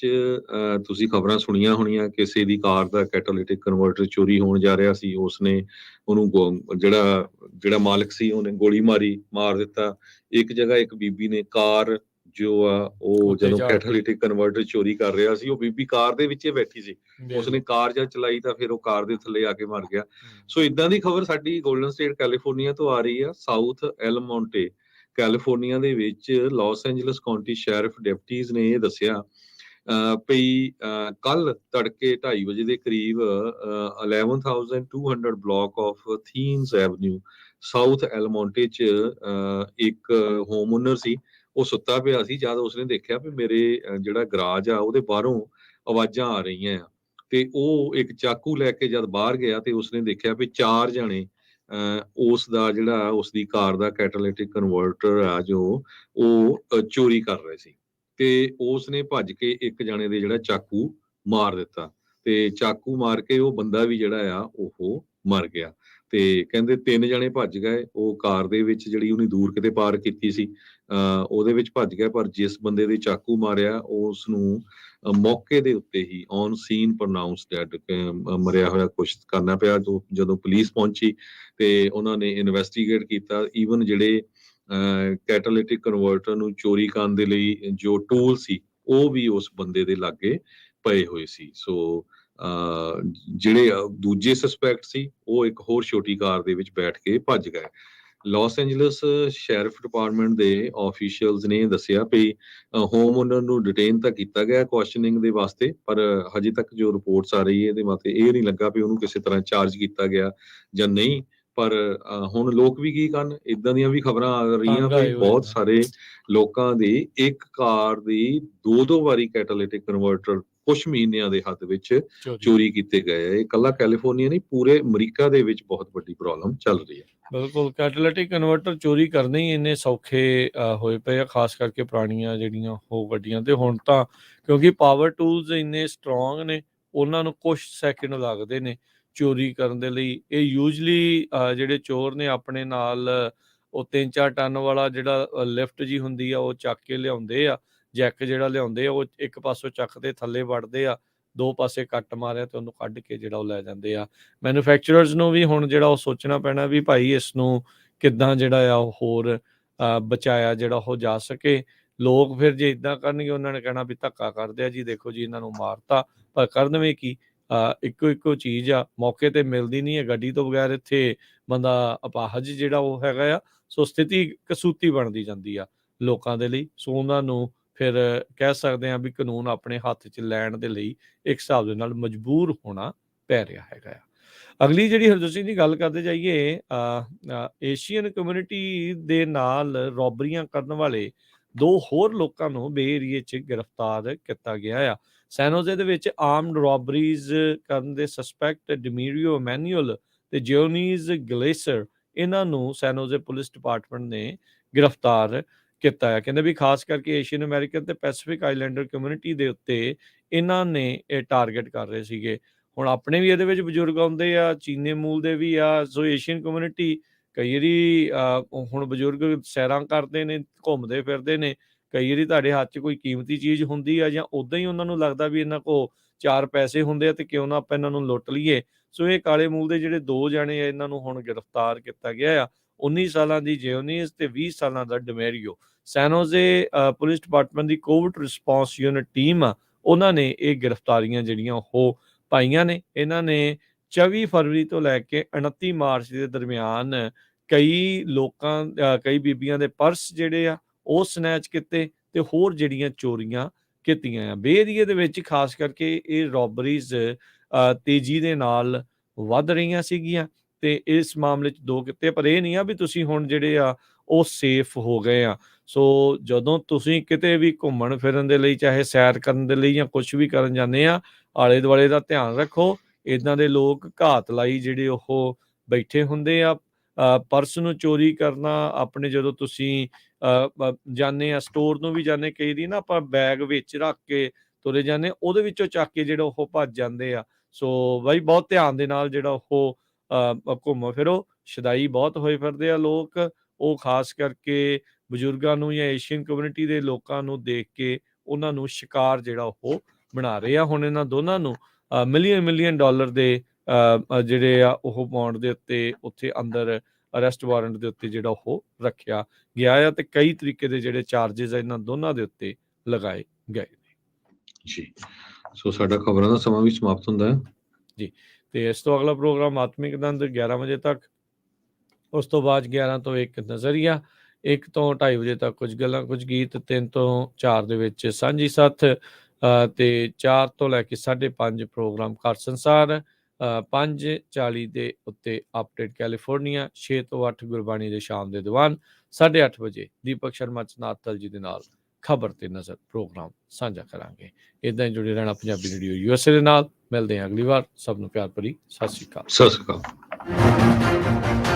ਤੁਸੀਂ ਖਬਰਾਂ ਸੁਣੀਆਂ ਹੋਣੀਆਂ, ਕਿਸੇ ਦੀ ਕਾਰ ਦਾ ਕੈਟਾਲਿਟਿਕ ਕਨਵਰਟਰ ਚੋਰੀ ਹੋਣ ਜਾ ਰਿਹਾ ਸੀ, ਉਸਨੇ ਉਹਨੂੰ ਜਿਹੜਾ ਮਾਲਕ ਸੀ ਉਹਨੇ ਗੋਲੀ ਮਾਰ ਦਿੱਤਾ। ਇੱਕ ਜਗ੍ਹਾ ਇੱਕ ਬੀਬੀ ਨੇ ਕਾਰ ਜੋ ਆ ਉਹ ਜਦੋਂ ਕੈਟਾਲਿਟਿਕ ਕਨਵਰਟਰ ਚੋਰੀ ਕਰ ਰਿਹਾ ਸੀ, ਉਹ ਬੀਬੀ ਕਾਰ ਦੇ ਵਿੱਚ ਹੀ ਬੈਠੀ ਸੀ, ਉਸਨੇ ਕਾਰ ਜਦ ਚਲਾਈ ਤਾਂ ਫਿਰ ਉਹ ਕਾਰ ਦੇ ਥੱਲੇ ਆ ਕੇ ਮਰ ਗਿਆ। ਸੋ ਇਦਾਂ ਦੀ ਖਬਰ ਸਾਡੀ ਗੋਲਡਨ ਸਟੇਟ ਕੈਲੀਫੋਰਨੀਆ ਤੋਂ ਆ ਰਹੀ ਆ। ਸਾਊਥ ਐਲਮੋਂਟੇ ਕੈਲੀਫੋਰਨੀਆ ਦੇ ਵਿੱਚ ਲਾਸ ਐਂਜਲਸ ਕਾਉਂਟੀ ਸ਼ੈਰਿਫ ਡਿਪਟੀਜ਼ ਨੇ ਇਹ ਦੱਸਿਆ ਪਈ ਕੱਲ ਤੜਕੇ 2:30 ਵਜੇ ਦੇ ਕਰੀਬ 11,200 ਬਲਾਕ ਆਫ ਥੀਨਸ ਐਵਨਿਊ ਸਾਊਥ ਐਲਮੋਂਟੇ ਚ ਇੱਕ ਹੋਮ ਓਨਰ ਸੀ, ਉਹ ਸੁੱਤਾ ਪਿਆ ਸੀ। ਜਦ ਉਸਨੇ ਦੇਖਿਆ ਵੀ ਮੇਰੇ ਜਿਹੜਾ ਗਰਾਜ ਆ ਉਹਦੇ ਬਾਹਰੋਂ ਆਵਾਜ਼ਾਂ ਆ ਰਹੀਆਂ ਆ, ਤੇ ਉਹ ਇੱਕ ਚਾਕੂ ਲੈ ਕੇ ਜਦ ਬਾਹਰ ਗਿਆ ਤੇ ਉਸਨੇ ਦੇਖਿਆ ਵੀ 4 ਜਣੇ ਉਸ ਦਾ ਜਿਹੜਾ ਉਸਦੀ ਕਾਰ ਦਾ ਕੈਟਾਲਿਟਿਕ ਕਨਵਰਟਰ ਆ ਜੋ ਉਹ ਚੋਰੀ ਕਰ ਰਹੇ ਸੀ, ਤੇ ਉਸਨੇ ਭੱਜ ਕੇ ਇੱਕ ਜਣੇ ਦੇ ਜਿਹੜਾ ਚਾਕੂ ਮਾਰ ਦਿੱਤਾ। ਤੇ ਚਾਕੂ ਮਾਰ ਕੇ ਉਹ ਬੰਦਾ ਵੀ ਜਿਹੜਾ ਆ ਉਹ ਮਰ ਗਿਆ। ਤੇ ਕਹਿੰਦੇ 3 ਜਣੇ ਭੱਜ ਗਏ, ਉਹ ਕਾਰ ਦੇ ਵਿੱਚ ਜਿਹੜੀ ਉਹਨੇ ਦੂਰ ਕਿਤੇ ਪਾਰਕ ਕੀਤੀ ਸੀ ਉਹਦੇ ਵਿੱਚ ਭੱਜ ਗਿਆ, ਪਰ ਜਿਸ ਬੰਦੇ ਦੇ ਚਾਕੂ ਮਾਰਿਆ ਉਸ ਨੂੰ ਮੌਕੇ ਦੇ ਉੱਤੇ ਹੀ ਔਨ ਸੀਨ ਪ੍ਰੋਨਾਊਂਸ ਡੈਡ, ਮਰਿਆ ਹੋਇਆ ਘੋਸ਼ਿਤ ਕਰਨਾ ਪਿਆ। ਜਦੋਂ ਪੁਲਿਸ ਪਹੁੰਚੀ ਤੇ ਉਹਨਾਂ ਨੇ ਇਨਵੈਸਟੀਗੇਟ ਕੀਤਾ, ਈਵਨ ਜਿਹੜੇ ਕੈਟਾਲਿਟਿਕ ਕਨਵਰਟਰ ਨੂੰ ਚੋਰੀ ਕਰਨ ਦੇ ਲਈ ਜੋ ਟੂਲ ਸੀ ਉਹ ਵੀ ਉਸ ਬੰਦੇ ਦੇ ਲਾਗੇ ਪਏ ਹੋਏ ਸੀ। ਸੋ ਜਿਹੜੇ ਦੂਜੇ ਸਸਪੈਕਟ ਸੀ ਉਹ ਇੱਕ ਹੋਰ ਛੋਟੀ ਕਾਰ ਦੇ ਵਿੱਚ ਬੈਠ ਕੇ ਭੱਜ ਗਏ। ਲਾਸ ਐਂਜਲਸ ਸ਼ੈਰਿਫ ਡਿਪਾਰਟਮੈਂਟ ਦੇ ਆਫੀਸ਼ੀਅਲਸ ਨੇ ਦੱਸਿਆ ਵੀ ਹੋਮ ਓਨਰ ਨੂੰ ਡਿਟੇਨ ਤਾਂ ਕੀਤਾ ਗਿਆ ਕੁਐਸਚਨਿੰਗ ਦੇ ਵਾਸਤੇ, ਪਰ ਹਜੇ ਤੱਕ ਜੋ ਰਿਪੋਰਟਸ ਆ ਰਹੀ ਹੈ ਇਹਦੇ ਵਾਸਤੇ ਇਹ ਨਹੀਂ ਲੱਗਾ ਵੀ ਉਹਨੂੰ ਕਿਸੇ ਤਰ੍ਹਾਂ ਚਾਰਜ ਕੀਤਾ ਗਿਆ ਜਾਂ ਨਹੀਂ। ਪਰ ਹੁਣ ਲੋਕ ਵੀ ਕੀ ਕਰਨ, ਇਦਾਂ ਦੀਆਂ ਵੀ ਖਬਰਾਂ ਆ ਰਹੀਆਂ ਵੀ ਬਹੁਤ ਸਾਰੇ ਲੋਕਾਂ ਦੀ ਇੱਕ ਕਾਰ ਦੀ 2-2 ਵਾਰੀ ਕੈਟਾਲਿਟਿਕ ਕਨਵਰਟਰ ਕੁਝ ਮਹੀਨਿਆਂ ਦੇ ਹੱਦ ਵਿੱਚ ਚੋਰੀ ਕੀਤੇ ਗਏ। ਇਹ ਇਕੱਲਾ ਕੈਲੀਫੋਰਨੀਆ ਨਹੀਂ, ਪੂਰੇ ਅਮਰੀਕਾ ਦੇ ਵਿੱਚ ਬਹੁਤ ਵੱਡੀ ਪ੍ਰੋਬਲਮ ਚੱਲ ਰਹੀ ਹੈ। ਬਿਲਕੁਲ, ਕੈਟਾਲਿਟਿਕ ਕਨਵਰਟਰ ਚੋਰੀ ਕਰਨੇ ਹੀ ਇੰਨੇ ਸੌਖੇ ਹੋਏ ਪਏ ਆ, ਖਾਸ ਕਰਕੇ ਪੁਰਾਣੀਆਂ ਜਿਹੜੀਆਂ ਉਹ ਗੱਡੀਆਂ। ਤੇ ਹੁਣ ਤਾਂ ਕਿਉਂਕਿ ਪਾਵਰ ਟੂਲਸ ਇੰਨੇ ਸਟਰੋਂਗ ਨੇ, ਉਹਨਾਂ ਨੂੰ ਕੁਝ ਸੈਕਿੰਡ ਲੱਗਦੇ ਨੇ ਚੋਰੀ ਕਰਨ ਦੇ ਲਈ। ਇਹ ਯੂਜਲੀ ਜਿਹੜੇ ਚੋਰ ਨੇ ਆਪਣੇ ਨਾਲ ਉਹ 3-4 ਟਨ ਵਾਲਾ ਜਿਹੜਾ ਲਿਫਟ ਜੀ ਹੁੰਦੀ ਆ ਉਹ ਚੱਕ ਕੇ ਲਿਆਉਂਦੇ ਆ, ਜੈਕ ਜਿਹੜਾ ਲਿਆਉਂਦੇ ਆ ਉਹ ਇੱਕ ਪਾਸੋਂ ਚੱਕਦੇ ਥੱਲੇ ਵੜਦੇ ਆ, 2 ਪਾਸੇ ਕੱਟ ਮਾਰਿਆ ਤੇ ਉਹਨੂੰ ਕੱਢ ਕੇ ਜਿਹੜਾ ਉਹ ਲੈ ਜਾਂਦੇ ਆ। ਮੈਨੂਫੈਕਚਰਰਸ ਨੂੰ ਵੀ ਹੁਣ ਜਿਹੜਾ ਉਹ ਸੋਚਣਾ ਪੈਣਾ ਵੀ ਭਾਈ ਇਸ ਨੂੰ ਕਿੱਦਾਂ ਜਿਹੜਾ ਆ ਉਹ ਹੋਰ ਬਚਾਇਆ ਜਿਹੜਾ ਉਹ ਜਾ ਸਕੇ। ਲੋਕ ਫਿਰ ਜੇ ਇਦਾਂ ਕਰਨਗੇ ਉਹਨਾਂ ਨੇ ਕਹਿਣਾ ਵੀ ਧੱਕਾ ਕਰਦੇ ਆ ਜੀ, ਦੇਖੋ ਜੀ ਇਹਨਾਂ ਨੂੰ ਮਾਰਤਾ, ਪਰ ਕਰਨ ਵੀ ਕੀ, ਇੱਕੋ ਚੀਜ਼ ਆ, ਮੌਕੇ ਤੇ ਮਿਲਦੀ ਨਹੀਂ ਹੈ ਗੱਡੀ ਤੋਂ ਬਗੈਰ। ਇੱਥੇ ਬੰਦਾ ਅਪਾਹਜ ਜਿਹੜਾ ਉਹ ਹੈਗਾ ਆ, ਸੋ ਸਥਿਤੀ ਕਸੂਤੀ ਬਣਦੀ ਜਾਂਦੀ ਆ ਲੋਕਾਂ ਦੇ ਲਈ। ਸੋ ਉਹਨਾਂ ਨੂੰ ਫਿਰ ਕਹਿ ਸਕਦੇ ਹਾਂ ਵੀ ਕਾਨੂੰਨ ਆਪਣੇ ਹੱਥ 'ਚ ਲੈਣ ਦੇ ਲਈ ਇੱਕ ਹਿਸਾਬ ਦੇ ਨਾਲ ਮਜਬੂਰ ਹੋਣਾ ਪੈ ਰਿਹਾ ਹੈਗਾ ਆ। ਅਗਲੀ ਜਿਹੜੀ ਹਰਜੋਤ ਸਿੰਘ ਦੀ ਗੱਲ ਕਰਦੇ ਜਾਈਏ, ਏਸ਼ੀਅਨ ਕਮਿਊਨਿਟੀ ਦੇ ਨਾਲ ਰੋਬਰੀਆਂ ਕਰਨ ਵਾਲੇ 2 ਹੋਰ ਲੋਕਾਂ ਨੂੰ ਬੇ ਏਰੀਏ 'ਚ ਗ੍ਰਿਫਤਾਰ ਕੀਤਾ ਗਿਆ ਆ। ਸੈਨੋਜ਼ੇ ਦੇ ਵਿੱਚ ਆਰਮਡ ਰੋਬਰੀਜ਼ ਕਰਨ ਦੇ ਸਸਪੈਕਟ ਡਿਮੀਰੀਓ ਮੈਨੂਅਲ ਤੇ ਜਿਓਨੀਜ਼ ਗਲੇਸਰ, ਇਹਨਾਂ ਨੂੰ ਸੈਨੋਜ਼ੇ ਪੁਲਿਸ ਡਿਪਾਰਟਮੈਂਟ ਨੇ ਗ੍ਰਿਫਤਾਰ ਕੀਤਾ ਹੈ। ਕਹਿੰਦੇ ਵੀ ਖਾਸ ਕਰਕੇ ਏਸ਼ੀਅਨ ਅਮਰੀਕਨ ਤੇ ਪੈਸੀਫਿਕ ਆਈਲੈਂਡਰ ਕਮਿਊਨਿਟੀ ਦੇ ਉੱਤੇ ਇਹਨਾਂ ਨੇ ਇਹ ਟਾਰਗੇਟ ਕਰ ਰਹੇ ਸੀਗੇ। ਹੁਣ ਆਪਣੇ ਵੀ ਇਹਦੇ ਵਿੱਚ ਬਜ਼ੁਰਗ ਆਉਂਦੇ ਆ, ਚੀਨੇ ਮੂਲ ਦੇ ਵੀ ਆ। ਸੋ ਏਸ਼ੀਅਨ ਕਮਿਊਨਿਟੀ ਕਈ ਵਾਰੀ ਹੁਣ ਬਜ਼ੁਰਗ ਸੈਰਾਂ ਕਰਦੇ ਨੇ, ਘੁੰਮਦੇ ਫਿਰਦੇ ਨੇ, ਕਈ ਵਾਰੀ ਤੁਹਾਡੇ ਹੱਥ 'ਚ ਕੋਈ ਕੀਮਤੀ ਚੀਜ਼ ਹੁੰਦੀ ਆ ਜਾਂ ਉੱਦਾਂ ਹੀ ਉਹਨਾਂ ਨੂੰ ਲੱਗਦਾ ਵੀ ਇਹਨਾਂ ਕੋਲ 4 ਪੈਸੇ ਹੁੰਦੇ ਆ ਤੇ ਕਿਉਂ ਨਾ ਆਪਾਂ ਇਹਨਾਂ ਨੂੰ ਲੁੱਟ ਲਈਏ। ਸੋ ਇਹ ਕਾਲੇ ਮੂਲ ਦੇ ਜਿਹੜੇ 2 ਜਣੇ ਆ ਇਹਨਾਂ ਨੂੰ ਹੁਣ ਗ੍ਰਿਫਤਾਰ ਕੀਤਾ ਗਿਆ ਆ। 19 ਸਾਲਾਂ ਦੀ ਜਿਓਨੀਜ਼ ਤੇ 20 ਸਾਲਾਂ ਦਾ ਡਿਮੇਰੀਓ। ਸੈਨੋਜ਼ੇ ਪੁਲਿਸ ਡਿਪਾਰਟਮੈਂਟ ਦੀ ਕੋਵਿਡ ਰਿਸਪੌਂਸ ਯੂਨਿਟ ਟੀਮ ਆ, ਉਹਨਾਂ ਨੇ ਇਹ ਗ੍ਰਿਫਤਾਰੀਆਂ ਜਿਹੜੀਆਂ ਉਹ ਪਾਈਆਂ ਨੇ। ਇਹਨਾਂ ਨੇ 24 ਫਰਵਰੀ ਤੋਂ ਲੈ ਕੇ 29 ਮਾਰਚ ਦੇ ਦਰਮਿਆਨ ਕਈ ਬੀਬੀਆਂ ਦੇ ਪਰਸ ਜਿਹੜੇ ਆ ਉਹ ਸਨੈਚ ਕੀਤੇ ਤੇ ਹੋਰ ਜਿਹੜੀਆਂ ਚੋਰੀਆਂ ਕੀਤੀਆਂ ਆ। ਬੇ ਏਰੀਏ ਦੇ ਵਿੱਚ ਖਾਸ ਕਰਕੇ ਇਹ ਰੋਬਰੀਜ਼ ਤੇਜ਼ੀ ਦੇ ਨਾਲ ਵੱਧ ਰਹੀਆਂ ਸੀਗੀਆਂ ਤੇ ਇਸ ਮਾਮਲੇ 'ਚ 2 ਕੀਤੇ, ਪਰ ਇਹ ਨਹੀਂ ਆ ਵੀ ਤੁਸੀਂ ਹੁਣ ਜਿਹੜੇ ਆ ਉਹ ਸੇਫ ਹੋ ਗਏ ਆ। ਸੋ ਜਦੋਂ ਤੁਸੀਂ ਕਿਤੇ ਵੀ ਘੁੰਮਣ ਫਿਰਨ ਦੇ ਲਈ, ਚਾਹੇ ਸੈਰ ਕਰਨ ਦੇ ਲਈ ਜਾਂ ਕੁਝ ਵੀ ਕਰਨ ਜਾਂਦੇ ਆ, ਆਲੇ ਦੁਆਲੇ ਦਾ ਧਿਆਨ ਰੱਖੋ। ਇੱਦਾਂ ਦੇ ਲੋਕ ਘਾਤ ਲਾਈ ਜਿਹੜੇ ਉਹ ਬੈਠੇ ਹੁੰਦੇ ਆ। ਪਰਸ ਨੂੰ ਚੋਰੀ ਕਰਨਾ, ਆਪਣੇ ਜਦੋਂ ਤੁਸੀਂ ਜਾਂਦੇ ਆ ਸਟੋਰ ਨੂੰ ਵੀ ਜਾਂਦੇ, ਕਈ ਵਾਰੀ ਨਾ ਆਪਾਂ ਬੈਗ ਵਿੱਚ ਰੱਖ ਕੇ ਤੁਰੇ ਜਾਂਦੇ, ਉਹਦੇ ਵਿੱਚੋਂ ਚੱਕ ਕੇ ਜਿਹੜਾ ਉਹ ਭੱਜ ਜਾਂਦੇ ਆ। ਸੋ ਬਾਈ ਬਹੁਤ ਧਿਆਨ ਦੇ ਨਾਲ ਜਿਹੜਾ ਉਹ ਘੁੰਮੋ ਫਿਰੋ। ਸ਼ਦਾਈ ਬਹੁਤ ਹੋਏ ਫਿਰਦੇ ਆ ਲੋਕ, ਉਹ ਖਾਸ ਕਰਕੇ ਬਜ਼ੁਰਗਾਂ ਨੂੰ ਜਾਂ ਏਸ਼ੀਅਨ ਕਮਿਊਨਿਟੀ ਦੇ ਲੋਕਾਂ ਨੂੰ ਦੇਖ ਕੇ ਉਹਨਾਂ ਨੂੰ ਸ਼ਿਕਾਰ ਜਿਹੜਾ ਉਹ ਬਣਾ ਰਹੇ ਆ। ਹੁਣ ਇਹਨਾਂ ਦੋਨਾਂ ਨੂੰ ਮਿਲੀਅਨ ਡਾਲਰ ਦੇ ਜਿਹੜੇ ਆ ਉਹ ਪਾਉਣ ਦੇ ਉੱਤੇ ਉੱਥੇ ਅੰਦਰ ਅਰੈਸਟ ਵਾਰੰਟ ਦੇ ਉੱਤੇ ਜਿਹੜਾ ਉਹ ਰੱਖਿਆ ਗਿਆ ਆ ਤੇ ਕਈ ਤਰੀਕੇ ਦੇ ਜਿਹੜੇ ਚਾਰजेस ਆ ਇਹਨਾਂ ਦੋਨਾਂ ਦੇ ਉੱਤੇ ਲਗਾਏ ਗਏ ਨੇ ਜੀ। ਸੋ ਸਾਡਾ ਖਬਰਾਂ ਦਾ ਸਮਾਂ ਵੀ ਸਮਾਪਤ ਹੁੰਦਾ ਹੈ ਜੀ। ਤੇ ਇਸ ਤੋਂ ਅਗਲਾ ਪ੍ਰੋਗਰਾਮ ਆਤਮਿਕ ਦੰਦ 11 ਵਜੇ ਤੱਕ, ਉਸ ਤੋਂ ਬਾਅਦ 11 ਤੋਂ 1 ਨਜ਼ਰੀਆ, 1 ਤੋਂ 2:30 ਵਜੇ ਤੱਕ ਕੁਝ ਗੱਲਾਂ ਕੁਝ ਗੀਤ, 3 ਤੋਂ 4 ਦੇ ਵਿੱਚ ਸਾਂਝੀ ਸੱਥ, ਤੇ 4 ਤੋਂ ਲੈ ਕੇ 5:30 ਪ੍ਰੋਗਰਾਮ ਘਰ ਸੰਸਾਰ, 5:40 ਦੇ ਉੱਤੇ ਅਪਡੇਟ ਕੈਲੀਫੋਰਨੀਆ, 6 ਤੋਂ 8 ਗੁਰਬਾਣੀ ਦੇ ਸ਼ਾਮ ਦੇ ਦੀਵਾਨ, 8:30 ਵਜੇ ਦੀਪਕ ਸ਼ਰਮਾ ਚਨਾਤਲ ਜੀ ਦੇ ਨਾਲ ਖਬਰ ਤੇ ਨਜ਼ਰ ਪ੍ਰੋਗਰਾਮ ਸਾਂਝਾ ਕਰਾਂਗੇ। ਇਦਾਂ ਹੀ ਜੁੜੇ ਰਹਿਣਾ ਪੰਜਾਬੀ ਰੇਡੀਓ USA ਦੇ ਨਾਲ। ਮਿਲਦੇ ਹਾਂ ਅਗਲੀ ਵਾਰ। ਸਭ ਨੂੰ ਪਿਆਰ ਭਰੀ ਸਤਿ ਸ਼੍ਰੀ ਅਕਾਲ। ਸਤਿ ਸ਼੍ਰੀ ਅਕਾਲ।